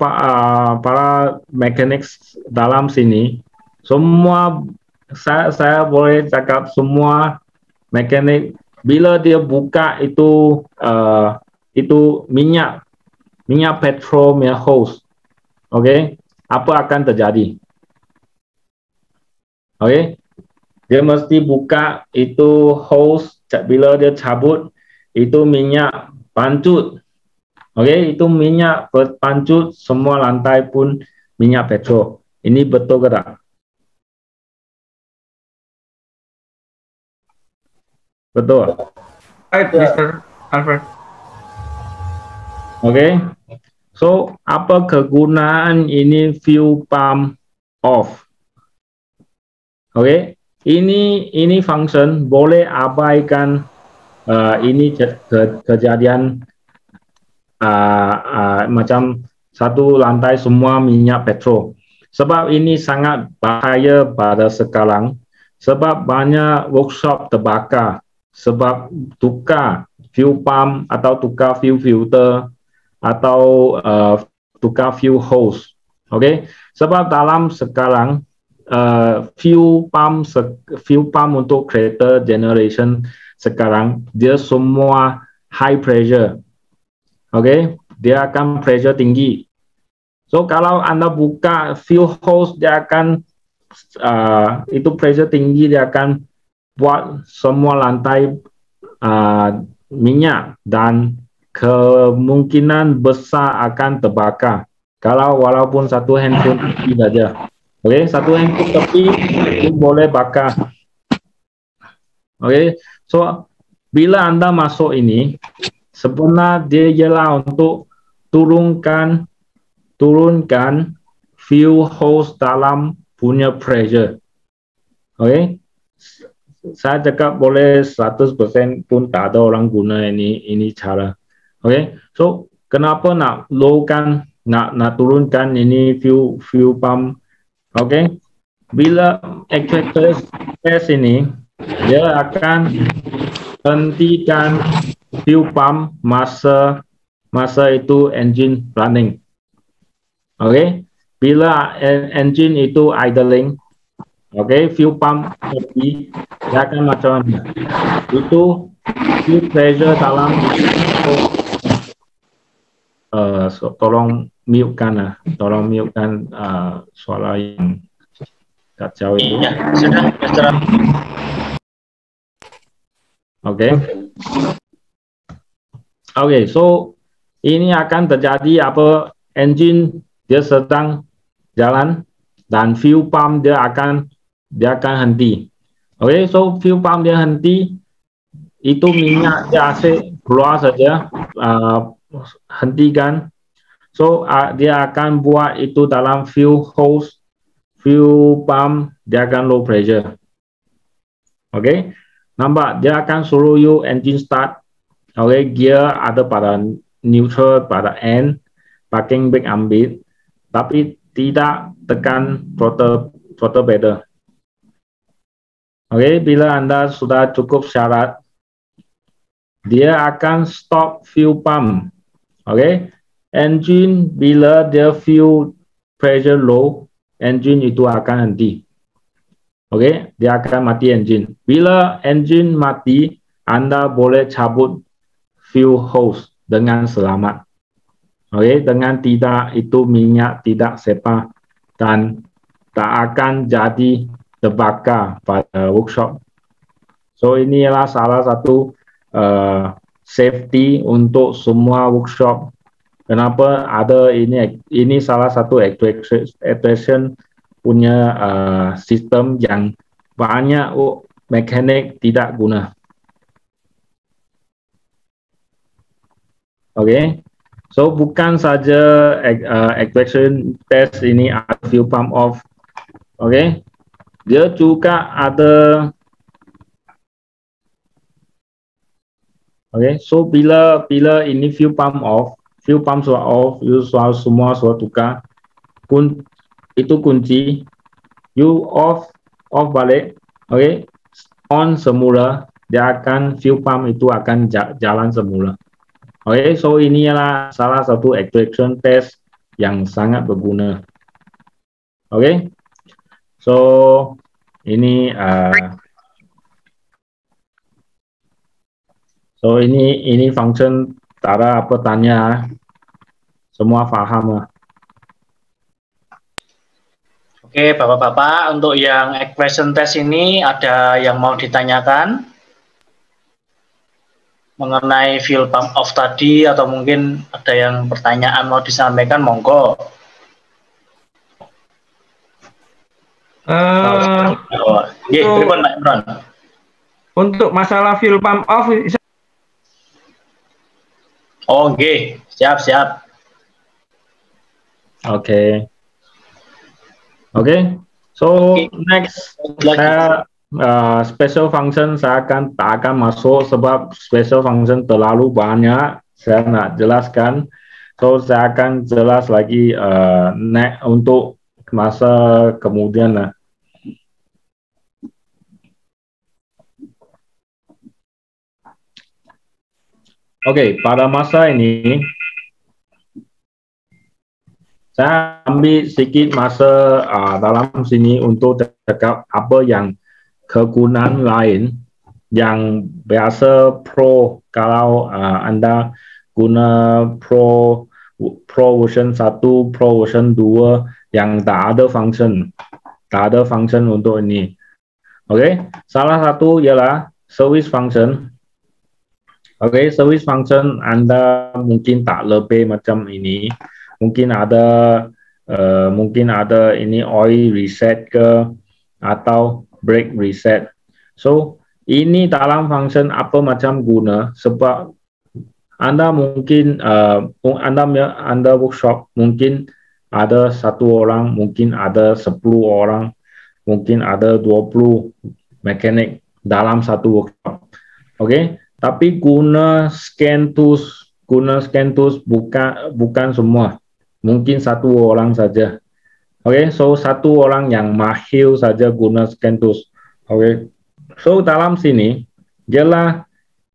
para mekanik dalam sini, semua saya boleh cakap semua mekanik bila dia buka itu minyak petrol hose, oke, apa akan terjadi? Oke, dia mesti buka itu hose, bila dia cabut itu minyak pancut. Oke, itu minyak pancut, semua lantai pun minyak petrol. Ini betul ke tak? Betul. Right, Mr. Alfred. Oke. So, apa kegunaan ini fuel pump off? Oke. Ini function boleh abaikan ini kejadian macam satu lantai semua minyak petrol. Sebab ini sangat bahaya pada sekarang. Sebab banyak workshop terbakar. Sebab tukar fuel pump atau tukar fuel filter atau tukar fuel hose. Okay? Sebab dalam sekarang fuel pump untuk kereta generation sekarang dia semua high pressure. Oke, dia akan pressure tinggi. So kalau Anda buka fuel hose, dia akan itu pressure tinggi, dia akan buat semua lantai minyak dan kemungkinan besar akan terbakar. Kalau walaupun satu handphone tepi saja, oke, satu handphone tepi itu boleh bakar. Oke, so bila Anda masuk ini sebenarnya dia ialah untuk turunkan fuel hose dalam punya pressure. Oke. Saya cakap boleh 100% pun tak ada orang guna ini cara. Oke. So, kenapa nak turunkan ini fuel pump? Oke. Bila actuator test ini dia akan hentikan fuel pump masa itu engine running. Oke, bila engine itu idling, oke, fuel pump tepi, dia akan macam mana? Itu fuel pressure dalam tolong mute-kan suara yang kacau itu. Iya, sudah. Oke. Oke, so ini akan terjadi apa? Engine dia sedang jalan dan fuel pump dia akan henti. Oke, so fuel pump dia henti, itu minyak dia asyik keluar saja, hentikan. So dia akan buat itu dalam fuel hose, fuel pump dia akan low pressure. Oke, nampak dia akan suruh you engine start. Oke, gear ada pada neutral, pada N, parking brake ambil, tapi tidak tekan throttle pedal. Oke, bila Anda sudah cukup syarat, dia akan stop fuel pump. Oke, engine bila dia fuel pressure low, engine itu akan henti. Oke, dia akan mati engine. Bila engine mati, Anda boleh cabut fuel hose dengan selamat. Oke, dengan tidak itu minyak tidak sepah dan tak akan jadi terbakar pada workshop. So ini adalah salah satu safety untuk semua workshop. Kenapa ada ini salah satu actuation punya sistem yang banyak mekanik tidak guna. Oke, So bukan saja extraction test ini ada fuel pump off, okay? Dia juga ada, okay? So bila ini fuel pump sudah off, you semua sudah tukar, itu kunci, you off balik, okay? On semula, dia akan fuel pump itu akan jalan semula. Okay, so ini adalah salah satu extraction test yang sangat berguna. Okay, so ini ini function, tak ada apa tanya, semua faham lah. Oke, Bapak-bapak, untuk yang extraction test ini ada yang mau ditanyakan mengenai fuel pump off tadi, atau mungkin ada yang pertanyaan mau disampaikan, monggo. Untuk masalah fuel pump off. Oh, siap. Oke. So next saya special function saya tak akan masuk sebab special function terlalu banyak, saya nak jelaskan. So saya akan jelas lagi untuk masa kemudian lah. Oke, pada masa ini saya ambil sedikit masa dalam sini untuk cakap apa yang kegunaan lain yang biasa Pro, kalau Anda guna Pro version 1, Pro version 2 yang tak ada function untuk ini. Oke, salah satu ialah service function. Oke, service function Anda mungkin tak lebih macam ini. Mungkin ada ini oil reset ke atau brake reset. So ini dalam function apa macam guna, sebab Anda mungkin Anda workshop mungkin ada 1 orang, mungkin ada 10 orang, mungkin ada 20 mekanik dalam satu workshop. Oke, tapi guna scan tools bukan semua. Mungkin 1 orang saja. Oke, so 1 orang yang mahir saja guna scan tools. Oke, so dalam sini ialah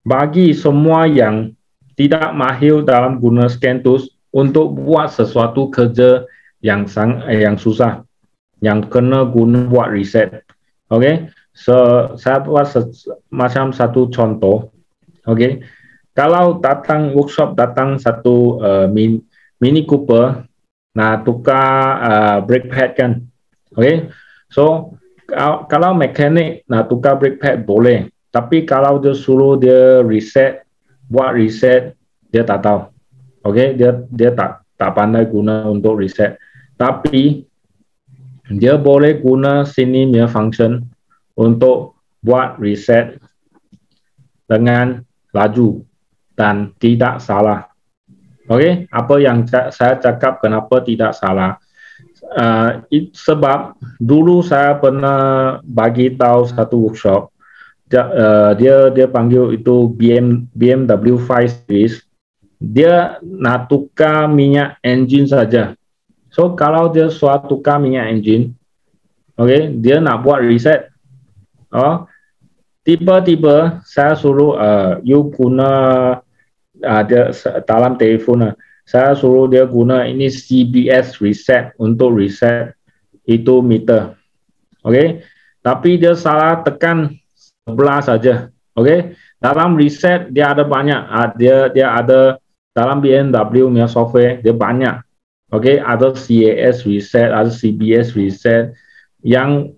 bagi semua yang tidak mahir dalam guna scan tools untuk buat sesuatu kerja yang susah, yang kena guna buat reset. Oke, so saya buat macam satu contoh. Oke, kalau workshop datang satu Mini Cooper, nah tukar brake pad kan, oke? So kalau mekanik nak tukar brake pad boleh, tapi kalau dia suruh dia buat reset, dia tak tahu, oke? Dia tak pandai guna untuk reset, tapi dia boleh guna sini punya function untuk buat reset dengan laju dan tidak salah. Oke, apa yang saya cakap kenapa tidak salah? Sebab dulu saya pernah bagi tahu satu workshop, dia panggil itu BMW 5 Series. Dia nak tukar minyak engine saja. So kalau dia suatu tukar minyak engine, oke, dia nak buat reset. Tiba-tiba saya suruh you guna dia dalam telefon, saya suruh dia guna ini CBS reset untuk reset itu meter. Oke, tapi dia salah tekan 11 saja. Oke, dalam reset dia ada banyak, dia ada dalam BMW punya software dia banyak. Oke, ada CAS reset, ada CBS reset. Yang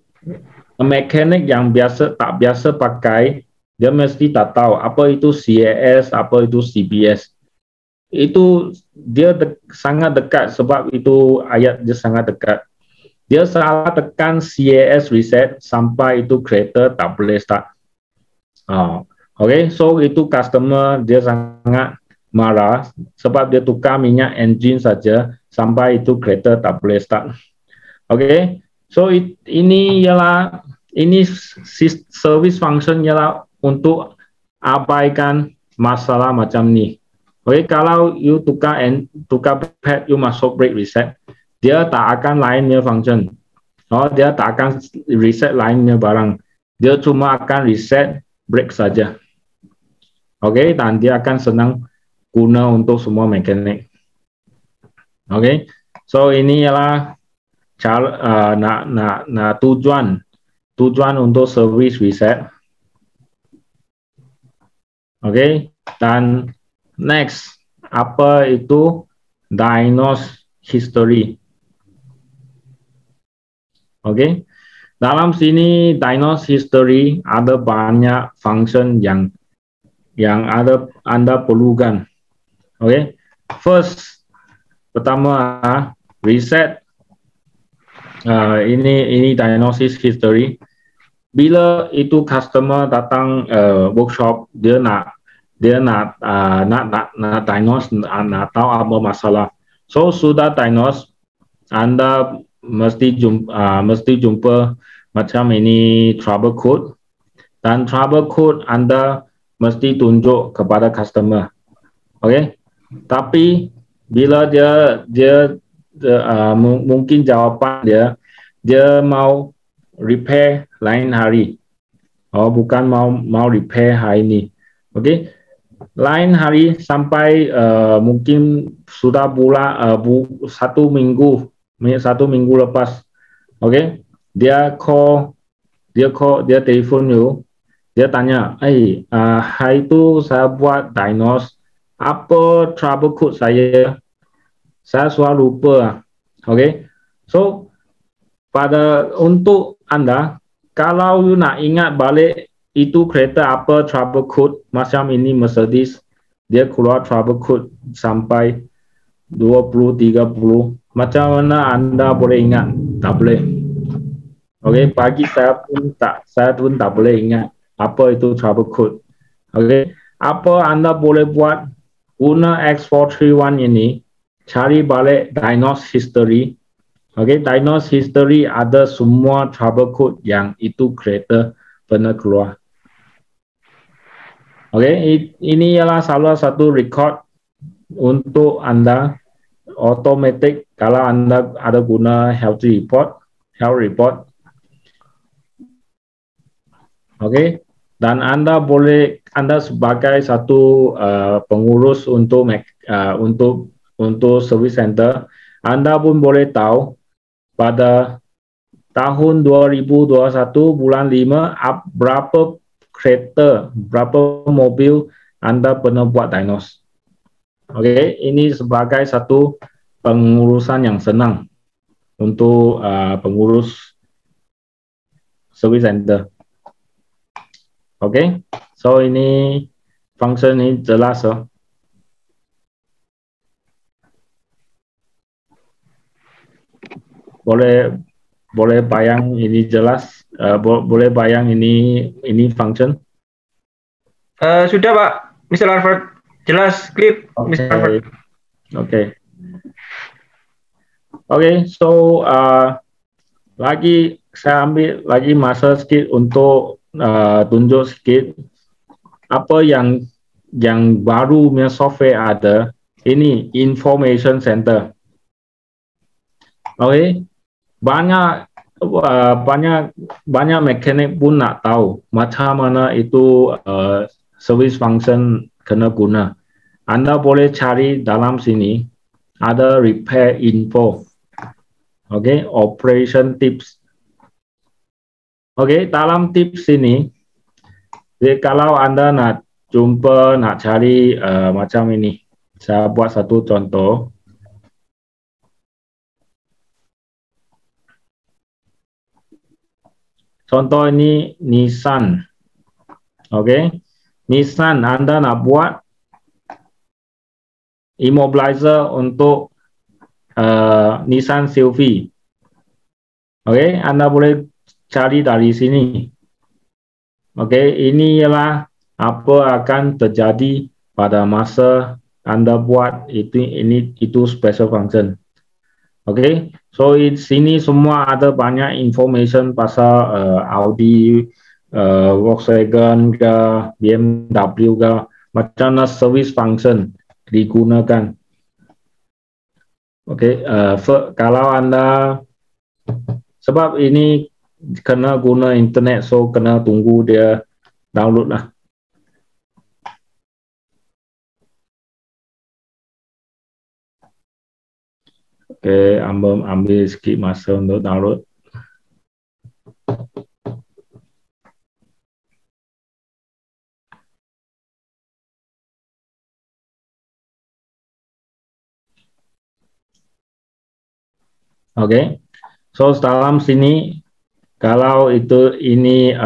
mekanik yang tak biasa pakai, dia mesti tak tahu apa itu CAS, apa itu CBS. Itu dia sangat dekat, sebab itu ayat dia sangat dekat. Dia salah tekan CAS reset sampai itu kereta tak boleh start. Okay, so itu customer dia sangat marah sebab dia tukar minyak engine saja sampai itu kereta tak boleh start. Okay, so ini ialah service function ialah untuk abaikan masalah macam ni. Okay, kalau you tukar pad, you masuk brake reset, dia tak akan lainnya function. Dia tak akan reset lainnya barang. Dia cuma akan reset brake saja. Okay, dan dia akan senang guna untuk semua mekanik. Okay, so ini ialah cara tujuan untuk service reset. Okay, dan next, apa itu diagnose history? Okay, dalam sini diagnose history ada banyak function yang Anda perlukan. Okay, first, pertama reset. Ini diagnosis history. Bila itu customer datang workshop, dia nak diagnose, nak tahu apa masalah. So sudah diagnose, Anda mesti jumpa macam ini trouble code, dan trouble code Anda mesti tunjuk kepada customer. Okay, tapi bila dia mungkin jawapan dia mau repair lain hari, bukan mau repair hari ini. Okay, lain hari sampai mungkin sudah satu minggu lepas. Okay, dia telefon you, dia tanya, hari itu saya buat diagnose, apa trouble code saya sudah lupa. Okay, so untuk Anda, kalau you nak ingat balik itu kereta apa trouble code, macam ini Mercedes, dia keluar trouble code sampai 20-30, macam mana Anda boleh ingat? Tak boleh. Okay, pagi saya pun tak boleh ingat apa itu trouble code. Okay, apa Anda boleh buat? Guna X431 ini, cari balik diagnose history. Okay, diagnose history ada semua trouble code yang itu kereta pernah keluar. Okay, ini ialah salah satu record untuk Anda otomatik kalau Anda ada guna health report. Okay, dan Anda sebagai satu pengurus untuk service center, Anda pun boleh tahu pada tahun 2021 bulan 5 berapa kereta, berapa mobil Anda pernah buat diagnose. Okay, ini sebagai satu pengurusan yang senang untuk pengurus service center. Okay, so ini function ini jelas. Boleh bayang ini jelas, boleh bayang ini function. Sudah Pak, Mr. Alfred, jelas clear, Mr. Alfred. Okay, so lagi saya ambil lagi masa sedikit untuk tunjuk sedikit apa yang baru punya software ada. Ini information center. Okay, banyak mekanik pun nak tahu macam mana itu service function kena guna. Anda boleh cari dalam sini ada repair info. Okay, operation tips. Okay, dalam tips ini, kalau Anda nak cari macam ini, saya buat satu contoh. Contoh ini Nissan. Okay, Nissan Anda nak buat immobilizer untuk Nissan Sylphy. Okay, Anda boleh cari dari sini. Okay, ini ialah apa akan terjadi pada masa Anda buat itu special function. Oke, so sini semua ada banyak information pasal Audi, Volkswagen ke BMW ke macam mana service function digunakan. Oke, kalau Anda sebab ini kena guna internet, so kena tunggu dia download lah. Oke, ambil sikit masa untuk download. Oke, so dalam sini kalau ini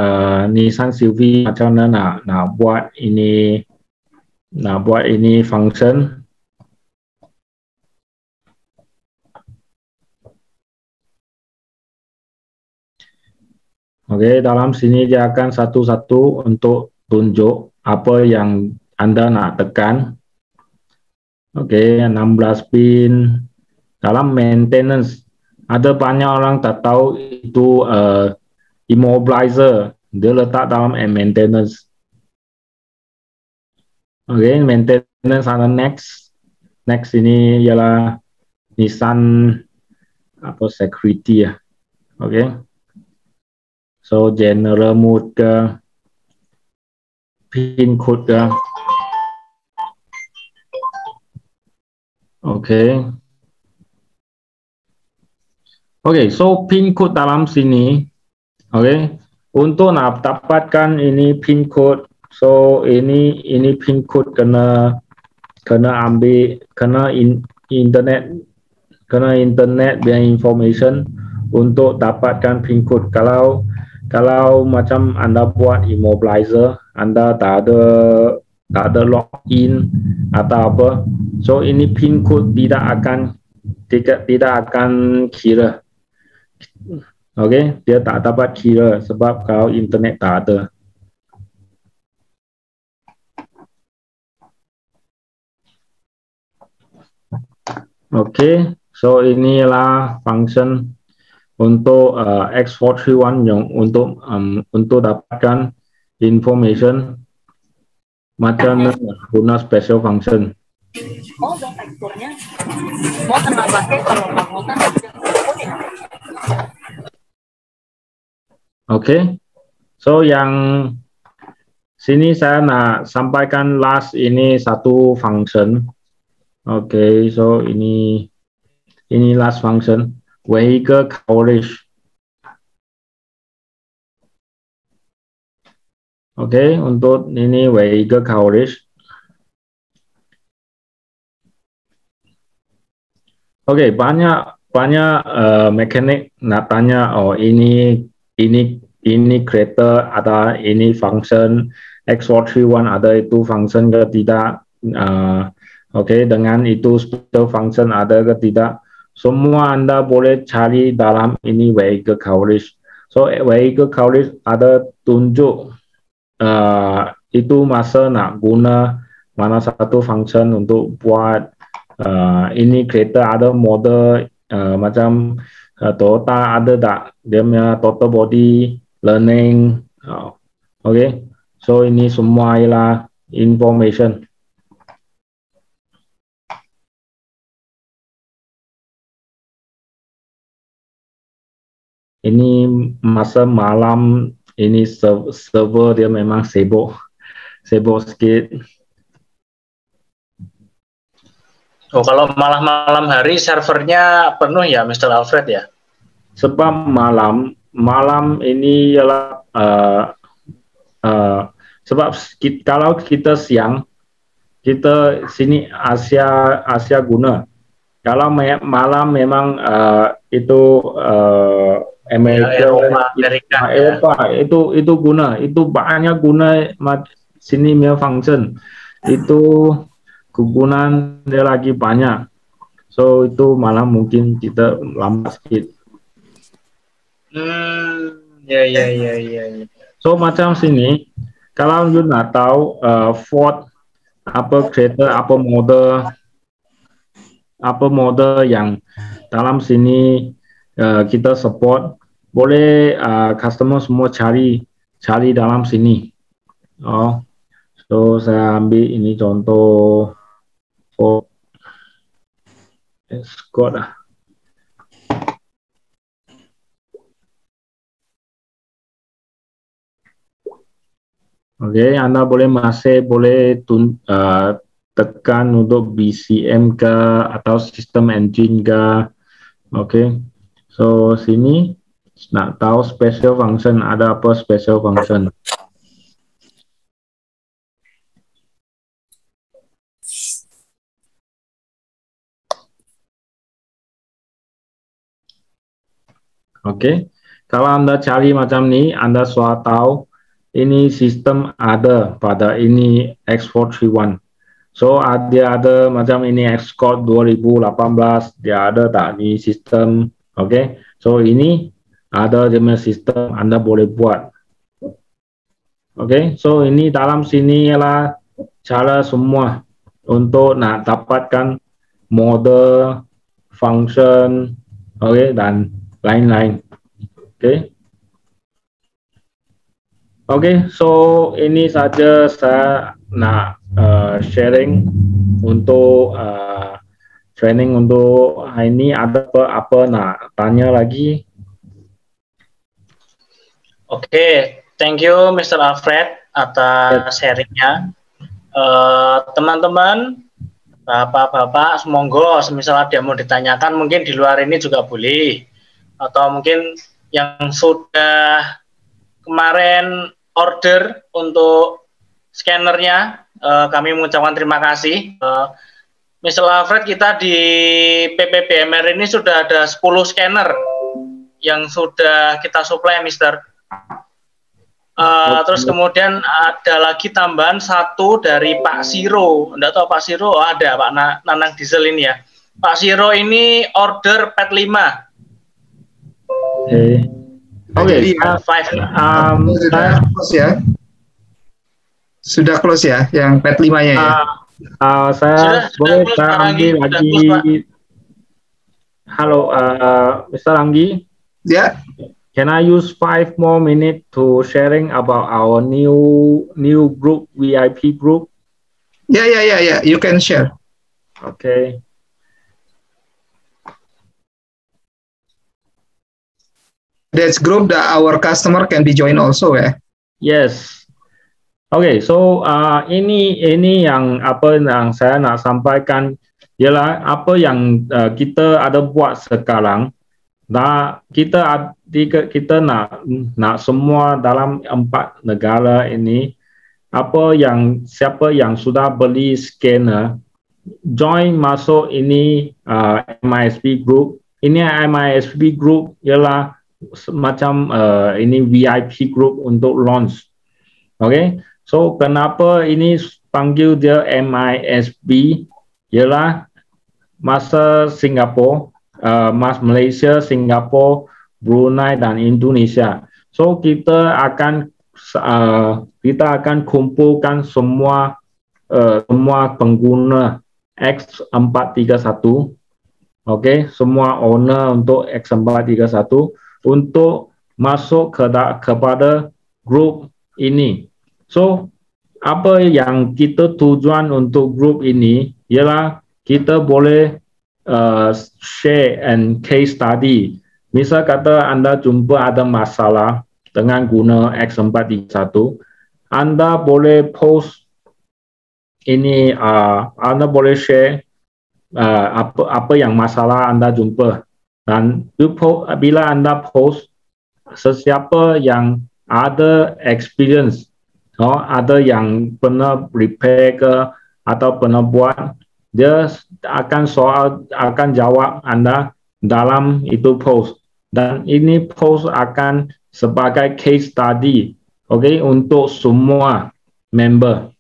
Nissan CV macam mana nak buat ini function. Oke, dalam sini dia akan satu-satu untuk tunjuk apa yang Anda nak tekan. Oke, 16 pin. Dalam maintenance, ada banyak orang tak tahu itu immobilizer. Dia letak dalam maintenance. Oke, maintenance ada next. Next ini ialah Nissan apa security ya. Oke. So general mode ke pin code ke. Oke. Oke, so pin code dalam sini. Oke. Untuk nak dapatkan ini pin code, so ini pin code kena ambil internet biar information untuk dapatkan pin code. Kalau macam Anda buat immobilizer, Anda tak ada login atau apa, so ini pin code tidak akan kira. Oke, dia tak dapat kira sebab kalau internet tak ada. Oke, so inilah function untuk X431 yang untuk dapatkan information macam guna special function. Oh, teksturnya mau kena pakai kalau kamu kan Oke, so yang sini saya nak sampaikan last ini satu function. Oke, so ini last function, vehicle coverage. Oke, untuk ini vehicle coverage. Oke, banyak mekanik nak tanya, oh ini kereta ada ini function, X431 ada itu function ke tidak. Oke, dengan itu special function ada ke tidak. Semua Anda boleh cari dalam ini vehicle coverage. So vehicle coverage ada tunjuk itu masa nak guna mana satu function untuk buat ini kereta ada model macam Toyota ada tak dia punya total body learning. Oke, so ini semua ialah information. Ini masa malam ini server dia memang sibuk sedikit. Oh, kalau malam hari servernya penuh ya, Mr. Alfred ya? Sebab malam ini ialah sebab kalau kita siang, kita sini Asia guna. Kalau malam memang itu Amerika, Eropa itu guna, itu banyak guna sini punya function. Itu kegunaan dia lagi banyak, so itu malah mungkin kita lambat sedikit. Ya. So macam sini, kalau you nak tahu apa creator, apa mode yang dalam sini kita support, boleh customer semua cari dalam sini. Oh, so saya ambil ini contoh Scott lah. Oke, Anda masih boleh tekan untuk BCM ke atau sistem engine ke. Oke, so sini nak tahu special function, ada apa special function? Oke, kalau Anda cari macam ni, Anda sudah tahu ini sistem ada pada ini X431. So dia ada macam ini Xcode 2018, dia ada tak ni sistem. Oke, so ini ada jenis sistem Anda boleh buat. Oke, so ini dalam sini ialah cara semua untuk nak dapatkan mode, function, oke, dan lain-lain. Oke. Oke, so ini saja saya nak sharing untuk training untuk hari ini. Ada apa nak tanya lagi? Oke, thank you Mr. Alfred atas sharingnya. Teman-teman, bapak-bapak, semoga semisal ada yang mau ditanyakan mungkin di luar ini juga boleh, atau mungkin yang sudah kemarin order untuk scannernya, kami mengucapkan terima kasih. Mr. Alfred, kita di PPBMR ini sudah ada 10 scanner yang sudah kita supply, Mister. Terus kemudian ada lagi tambahan satu dari Pak Siro. Enggak tahu Pak Siro, ada Pak Nanang Diesel ini ya. Pak Siro ini order pet 5. Oke, sudah close ya. Sudah close ya, yang pet 5-nya ya. Saya boleh ambil lagi. Halo, Mr. Anggi. Ya. Can I use 5 more minutes to sharing about our new group, VIP group? Yeah. You can share. Okay. That's group that our customer can be joined also, ya. Yes. Okay, so ini yang apa yang saya nak sampaikan ialah apa yang kita ada buat sekarang. Nah, kita nak semua dalam 4 negara ini, siapa yang sudah beli scanner, join masuk ini MISP group. Ini MISP group ialah macam ini VIP group untuk launch. Okay, so kenapa ini panggil dia MISP? Ialah masa Singapura, Malaysia, Singapura, Brunei dan Indonesia. So kita akan kumpulkan semua pengguna X431, okay, semua owner untuk X431 untuk masuk kepada grup ini. So apa yang kita tujuan untuk grup ini ialah kita boleh share and case study. Misal kata Anda jumpa ada masalah dengan guna X431, Anda boleh post ini, Anda boleh share apa yang masalah Anda jumpa, dan bila Anda post, sesiapa yang ada experience, ada yang pernah repair ke atau pernah buat, dia akan jawab Anda dalam itu post, dan ini post akan sebagai case study, okay, untuk semua member.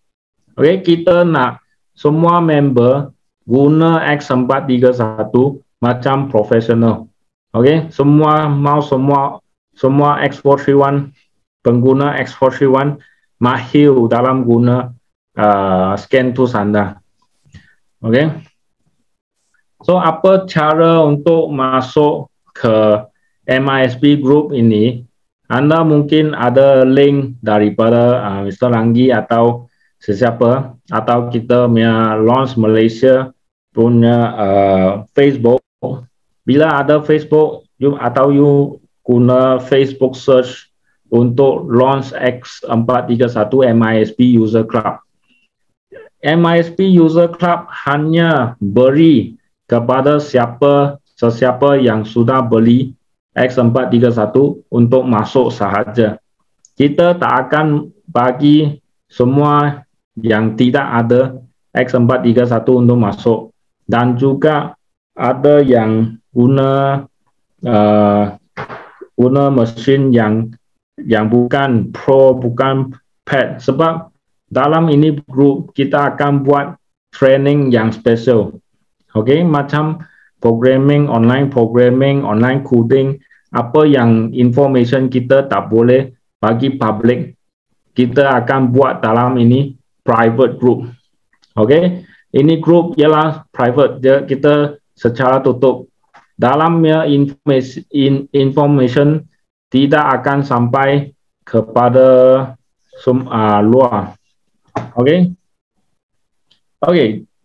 Okay, kita nak semua member guna X431 macam profesional. Okay, semua X431 pengguna X431 mahir dalam guna scan tools Anda. Oke. So apa cara untuk masuk ke MISP Group ini? Anda mungkin ada link daripada Mr. Ranggi atau sesiapa, atau kita punya launch Malaysia punya Facebook. Bila ada Facebook atau you guna Facebook search untuk launch X431 MISP User Club. MISP User Club hanya beri kepada sesiapa yang sudah beli X431 untuk masuk sahaja. Kita tak akan bagi semua yang tidak ada X431 untuk masuk, dan juga ada yang guna mesin yang bukan Pro, bukan Pad, sebab dalam ini grup kita akan buat training yang special. Okay, macam programming, online coding, apa yang information kita tak boleh bagi public, kita akan buat dalam ini private group. Okay, ini group ialah private, kita secara tutup. Dalamnya information tidak akan sampai kepada luar. Okay,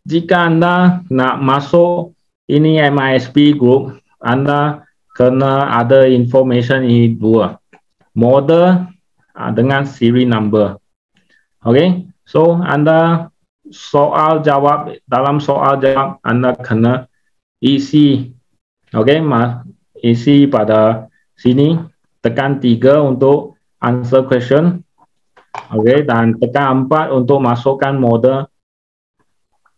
jika Anda nak masuk ini MISP Group, Anda kena ada information ini dua, model dengan seri number. Okay, so Anda dalam soal jawab Anda kena isi. Okay, isi pada sini, tekan 3 untuk answer question. Okay, dan tekan 4 untuk masukkan model,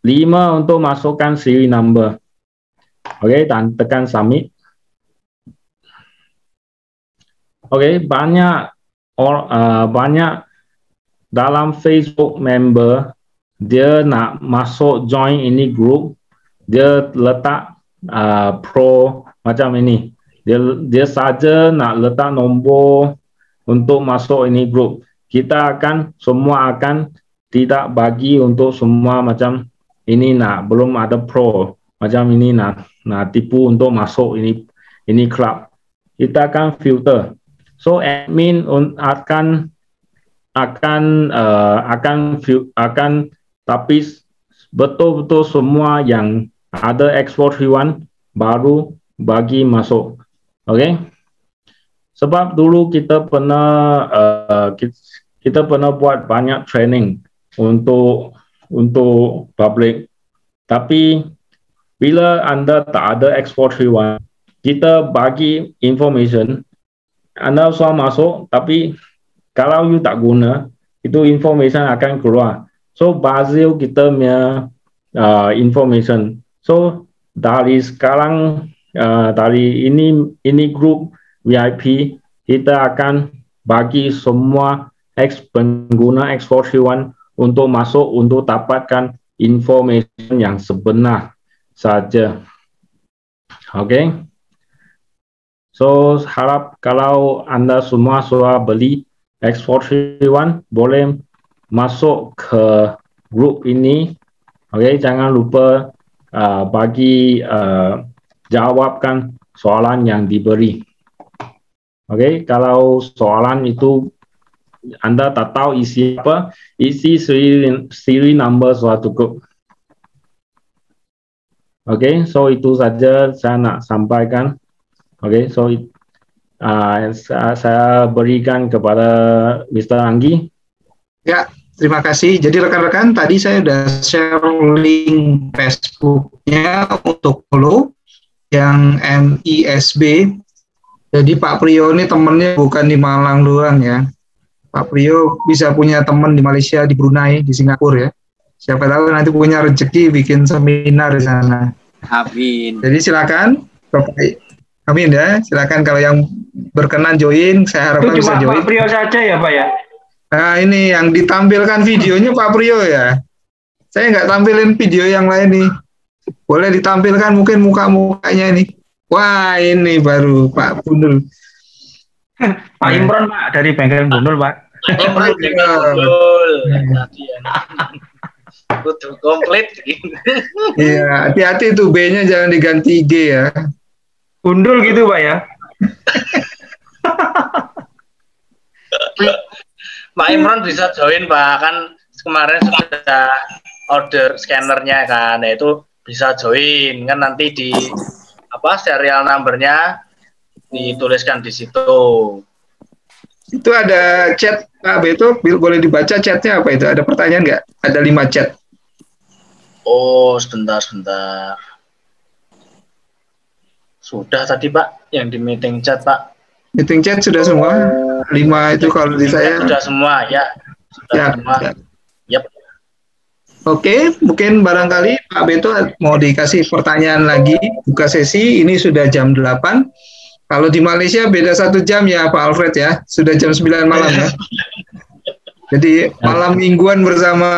5 untuk masukkan seri number. Okay, dan tekan submit. Okay, banyak dalam Facebook member dia nak masuk join ini group, dia letak pro macam ini. Dia saja nak letak nombor untuk masuk ini group. Kita semua akan tidak bagi untuk semua macam ini belum ada pro macam ini nak tipu untuk masuk ini club. Kita akan filter. So admin akan tapi betul-betul semua yang ada X431 baru bagi masuk. Okay? Sebab dulu kita pernah buat banyak training untuk public. Tapi bila Anda tak ada X431, kita bagi information, Anda sudah masuk, tapi kalau you tak guna, itu information akan keluar. So basil kita punya information. So dari sekarang, dari ini group VIP, kita akan bagi semua pengguna X431 untuk masuk, untuk dapatkan information yang sebenar saja. Okay. So harap kalau Anda semua sudah beli X431 boleh masuk ke grup ini. Okay, jangan lupa bagi jawabkan soalan yang diberi. Okay, kalau soalan itu Anda tak tahu isi apa, isi seri number sudah cukup. Okay, so itu saja saya nak sampaikan. Okay, so saya berikan kepada Mr. Anggi. Ya, terima kasih. Jadi rekan-rekan, tadi saya sudah share link Facebooknya untuk follow yang MISB. Jadi Pak Priyo ini temennya bukan di Malang doang ya. Pak Priyo bisa punya teman di Malaysia, di Brunei, di Singapura ya. Siapa tahu nanti punya rezeki bikin seminar di sana. Amin. Jadi silakan, amin ya. Silakan kalau yang berkenan join, saya harapkan bisa join. Pak Priyo saja ya Pak ya. Nah ini yang ditampilkan videonya Pak Priyo ya. Saya nggak tampilin video yang lain nih. Boleh ditampilkan mungkin muka-mukanya ini. Wah ini baru Pak Bundul. Pak Imron Pak dari Bengkel Bundul Pak. Kudu komplit. Iya, hati-hati itu B-nya jangan diganti G ya. Gundul gitu Pak ya. Pak Imron bisa join Pak, kan kemarin sudah order scannernya kan, nah itu bisa join kan, nanti di serial numbernya dituliskan di situ. Itu ada chat Pak Beto, boleh dibaca chatnya apa itu? Ada pertanyaan nggak? Ada 5 chat. Oh, sebentar. Sudah tadi Pak, yang di meeting chat Pak. Meeting chat sudah semua? 5 itu kalau di saya. Sudah semua ya. Sudah semua. Ya. Yep. Oke, mungkin barangkali Pak Beto mau dikasih pertanyaan lagi, buka sesi, ini sudah jam 8. Kalau di Malaysia beda 1 jam ya Pak Alfred ya, sudah jam 9 malam ya. Jadi malam mingguan bersama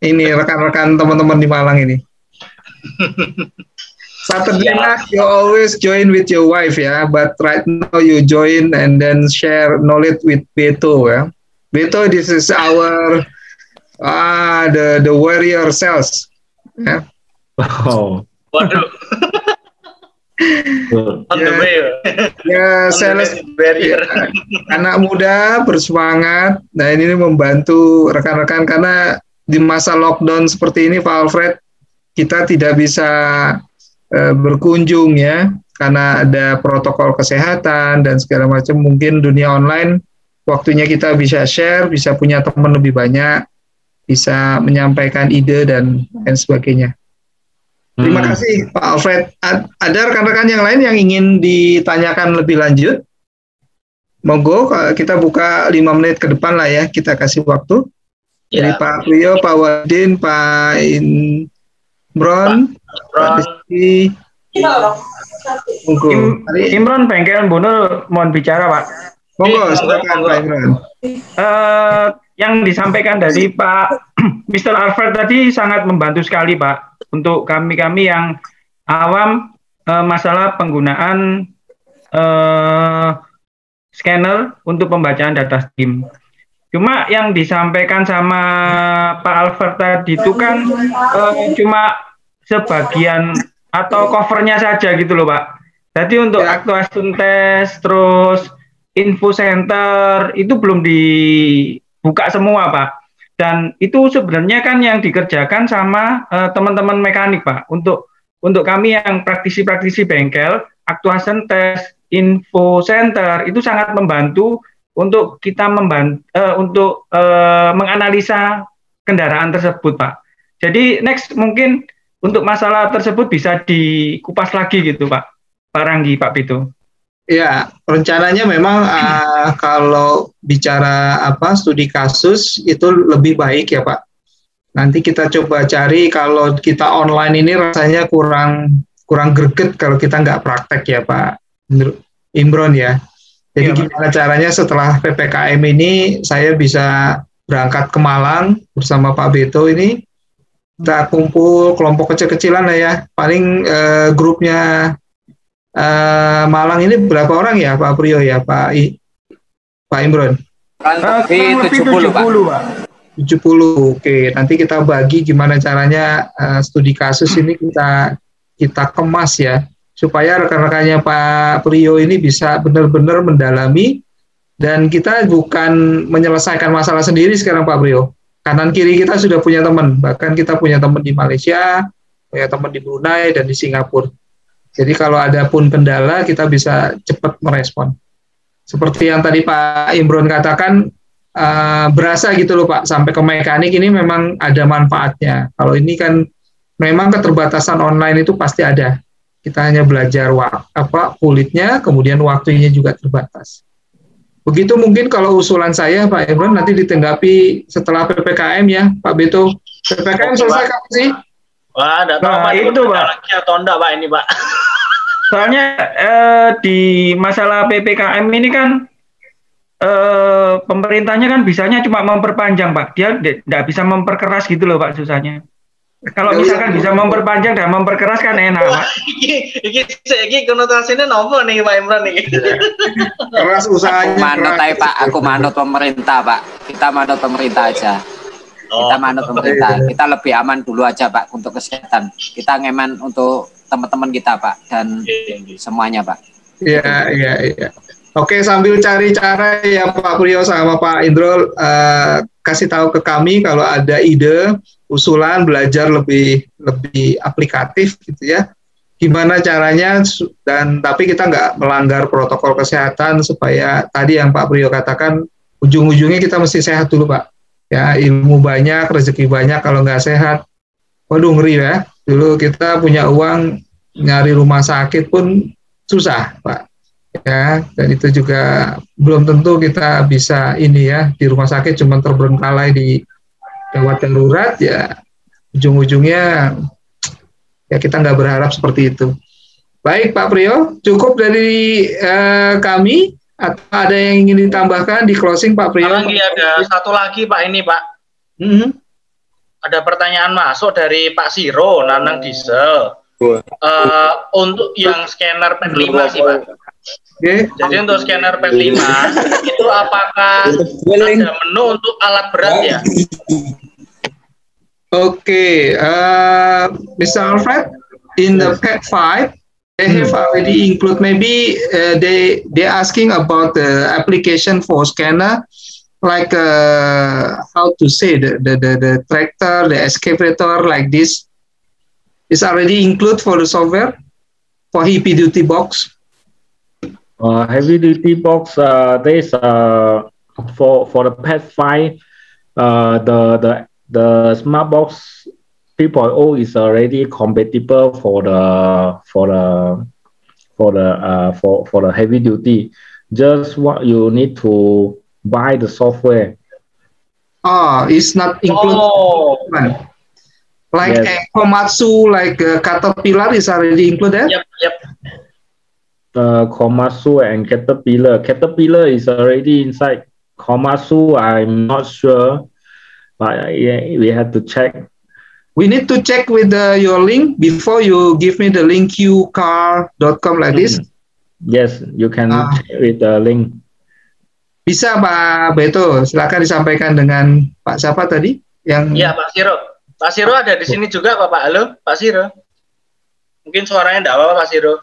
ini rekan-rekan teman-teman di Malang ini. Saturday night you always join with your wife ya, but right now you join and then share knowledge with Beto ya. Beto, this is our the warrior cells. Ya. Wow. Waduh. Ya, sales barrier. Anak muda bersemangat. Nah, ini membantu rekan-rekan karena di masa lockdown seperti ini, Pak Alfred, kita tidak bisa berkunjung ya, karena ada protokol kesehatan dan segala macam. Mungkin dunia online, waktunya kita bisa share, bisa punya teman lebih banyak, bisa menyampaikan ide dan sebagainya. Terima kasih Pak Alfred. Ada rekan-rekan yang lain yang ingin ditanyakan lebih lanjut? Monggo, kita buka 5 menit ke depan lah ya, kita kasih waktu. Dari Pak Priyo, Pak Wadin, Pak Imron, Pak Rizky. Monggo. Imron Bengkel Bunul mohon bicara Pak. Monggo, silakan Pak Imron. Yang disampaikan dari Pak Mr. Alfred tadi sangat membantu sekali Pak untuk kami yang awam masalah penggunaan scanner untuk pembacaan data SIM. Cuma yang disampaikan sama Pak Alfred tadi itu kan cuma sebagian atau covernya saja gitu loh Pak. Jadi untuk aktuasi tes terus info center itu belum dibuka semua Pak. Dan itu sebenarnya kan yang dikerjakan sama teman-teman mekanik Pak. Untuk kami yang praktisi-praktisi bengkel, aktuasi tes info center itu sangat membantu untuk kita menganalisa kendaraan tersebut Pak. Jadi next mungkin untuk masalah tersebut bisa dikupas lagi gitu Pak Ranggi, Pak Beto. Ya, rencananya memang kalau bicara studi kasus itu lebih baik ya Pak. Nanti kita coba cari, kalau kita online ini rasanya kurang greget kalau kita nggak praktek ya Pak Imron ya. Jadi gimana caranya setelah PPKM ini saya bisa berangkat ke Malang bersama Pak Beto ini, kita kumpul kelompok kecil-kecilan lah ya, paling grupnya Malang ini berapa orang ya Pak Priyo ya Pak Imron? Lebih 70 Pak. 70, oke. Nanti kita bagi gimana caranya studi kasus ini kita kemas ya, supaya rekan-rekannya Pak Priyo ini bisa benar-benar mendalami, dan kita bukan menyelesaikan masalah sendiri sekarang Pak Priyo. Kanan kiri kita sudah punya teman, bahkan kita punya teman di Malaysia, punya teman di Brunei dan di Singapura. Jadi kalau ada pun kendala kita bisa cepat merespon. Seperti yang tadi Pak Imron katakan, berasa gitu loh Pak, sampai ke mekanik ini memang ada manfaatnya. Kalau ini kan memang keterbatasan online itu pasti ada. Kita hanya belajar kulitnya, kemudian waktunya juga terbatas. Begitu mungkin kalau usulan saya Pak Imron, nanti ditanggapi setelah PPKM ya Pak Beto. PPKM selesai kapan sih? Wah, enggak tahu Pak, itu Pak lagi atau enggak Pak ini Pak. Soalnya di masalah PPKM ini kan pemerintahnya kan bisanya cuma memperpanjang Pak, dia tidak bisa memperkeras gitu loh Pak susahnya. Kalau misalkan bisa memperpanjang dan memperkeras kan enak, Pak. Iki konotasinya nopo nih Pak Imran nih. Keras usahanya. Manut aja Pak, aku manut pemerintah Pak. Kita manut pemerintah aja. Kita manut pemerintah. Kita lebih aman dulu aja Pak untuk kesehatan. Kita ngeman untuk teman-teman kita Pak dan semuanya Pak. Iya. Oke, sambil cari cara ya Pak Priyo sama Pak Indro, kasih tahu ke kami kalau ada ide, usulan belajar lebih aplikatif gitu ya. Gimana caranya, dan tapi kita nggak melanggar protokol kesehatan supaya tadi yang Pak Priyo katakan, ujung-ujungnya kita mesti sehat dulu Pak. Ya, ilmu banyak, rezeki banyak, kalau nggak sehat, waduh ngeri ya. Dulu kita punya uang, nyari rumah sakit pun susah Pak. Ya, dan itu juga belum tentu kita bisa ini ya, di rumah sakit cuma terbengkalai di gawat darurat ya, ujung-ujungnya ya kita nggak berharap seperti itu. Baik Pak Priyo, cukup dari kami atau ada yang ingin ditambahkan di closing Pak Priyo? Ada satu lagi Pak ini Pak. Ada pertanyaan masuk dari Pak Siro, Nanang Diesel. Untuk yang scanner PET 5 sih Pak. Jadi untuk scanner PET 5 itu apakah ada menu untuk alat berat ya? Okay, Mr. Alfred, in the PET 5, they have already include maybe they asking about the application for scanner, like how to say the tractor, the excavator, like this. Is already include for the software for heavy duty box. Heavy duty box. There's for the PET 5. The smart box 3.0 is already compatible for the heavy duty. Just what you need to buy the software. It's not included. Like yes. Komatsu, like Caterpillar is already included. Yep. Komatsu and Caterpillar. Caterpillar is already inside. Komatsu, I'm not sure, but yeah, we have to check. We need to check with your link before you give me the link qcar.com like this. Yes, you can check with the link. Bisa Pak Beto, silakan disampaikan dengan Pak siapa tadi? Ya Pak Siro. Pak Siro ada di sini juga Pak. Halo Pak Siro. Mungkin suaranya enggak apa-apa Pak Siro.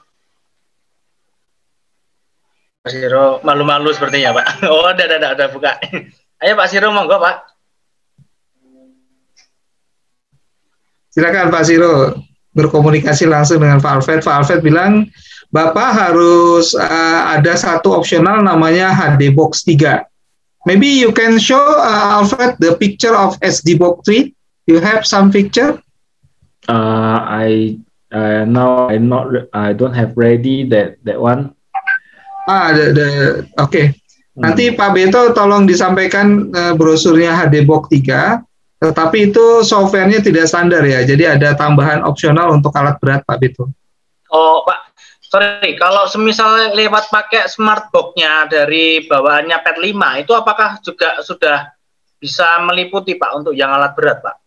Pak Siro malu-malu sepertinya Pak. Oh, ada buka. Ayo Pak Siro monggo Pak. Silakan Pak Siro berkomunikasi langsung dengan Pak Alfred. Pak Alfred bilang Bapak harus ada satu opsional namanya HD Box 3. Maybe you can show Alfred the picture of SD Box 3. You have some picture? I don't have ready that one. Okay. Nanti Pak Beto tolong disampaikan brosurnya HD Box 3, tetapi itu softwarenya tidak standar ya. Jadi ada tambahan opsional untuk alat berat Pak Beto. Oh Pak, sorry, kalau semisal lewat pakai smart box-nya dari bawaannya PET 5, itu apakah juga sudah bisa meliputi Pak untuk yang alat berat Pak?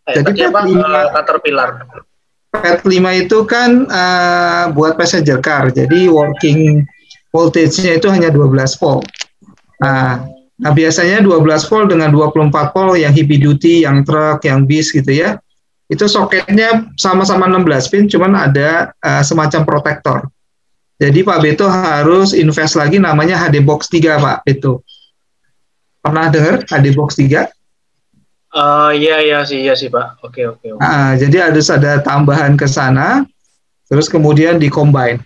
Jadi Caterpillar. PET 5 itu kan buat passenger car, jadi working voltage-nya itu hanya 12 volt. Nah biasanya 12 volt dengan 24 volt yang heavy duty, yang truk, yang bis gitu ya. Itu soketnya sama-sama 16 pin, cuman ada semacam protektor. Jadi Pak Beto harus invest lagi namanya HD Box 3 Pak Beto. Pernah dengar HD Box 3? Iya sih Pak. Oke. Jadi harus ada tambahan ke sana, terus kemudian di-combine.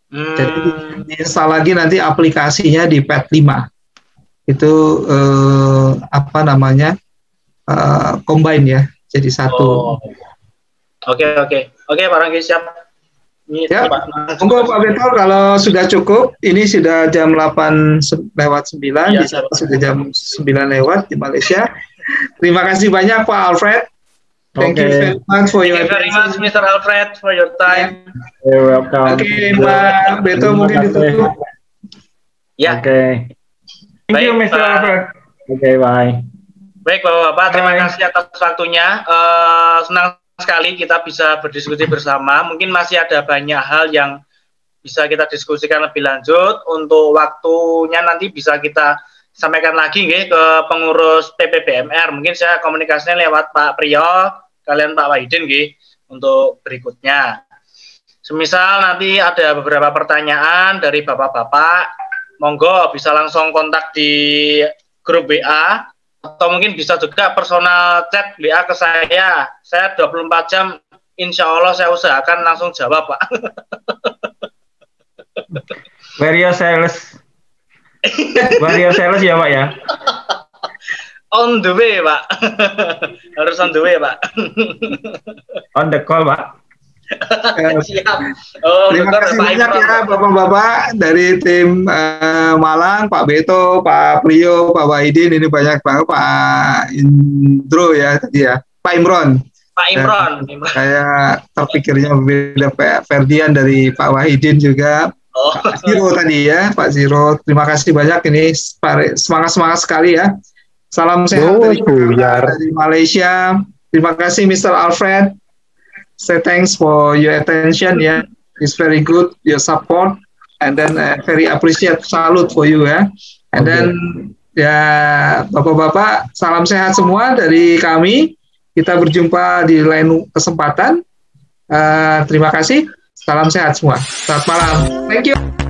Jadi diinstal lagi nanti aplikasinya di PET 5. Itu combine ya, jadi satu. Oke Pak Ranggi, siap. Ya, monggo Pak Beto kalau sudah cukup. Ini sudah jam 8:09, ya, di sana sudah jam 9 lewat di Malaysia. Terima kasih banyak Pak Alfred. Thank you very much for your very much Mr. Alfred for your time. You're welcome. Oke, Pak Beto mungkin ditutup. Ya. Oke. Thank you Mr. Alfred. Oke, bye. Baik Bapak-Bapak, terima kasih atas waktunya. Senang sekali kita bisa berdiskusi bersama. Mungkin masih ada banyak hal yang bisa kita diskusikan lebih lanjut. Untuk waktunya nanti bisa kita sampaikan lagi ke pengurus PPBMR. Mungkin saya komunikasinya lewat Pak Priyo, kalian Pak Wahidin untuk berikutnya. Semisal nanti ada beberapa pertanyaan dari Bapak-Bapak, monggo bisa langsung kontak di grup WA, atau mungkin bisa juga personal chat WA ke saya. Saya 24 jam, insya Allah saya usahakan langsung jawab, Pak. Warrior sales. Warrior sales ya, Pak ya? On the way, Pak. Harus on the way, Pak. On the call, Pak. Siap. Terima kasih banyak ya Bapak-Bapak dari tim Malang, Pak Beto, Pak Priyo, Pak Wahidin, ini banyak banget, Pak Indro ya tadi ya, Pak Imron. Pak Imron. Saya terpikirnya berbeda, Pak Ferdian dari Pak Wahidin juga. Pak Ziro tadi ya, Pak Ziro. Terima kasih banyak, ini semangat sekali ya. Salam sehat dari Malaysia. Terima kasih Mr. Alfred. Say thanks for your attention, yeah. It's very good, your support, and then very appreciate, salute for you, ya. And then ya Bapak-Bapak, salam sehat semua dari kami. Kita berjumpa di lain kesempatan. Terima kasih. Salam sehat semua. Selamat malam. Thank you.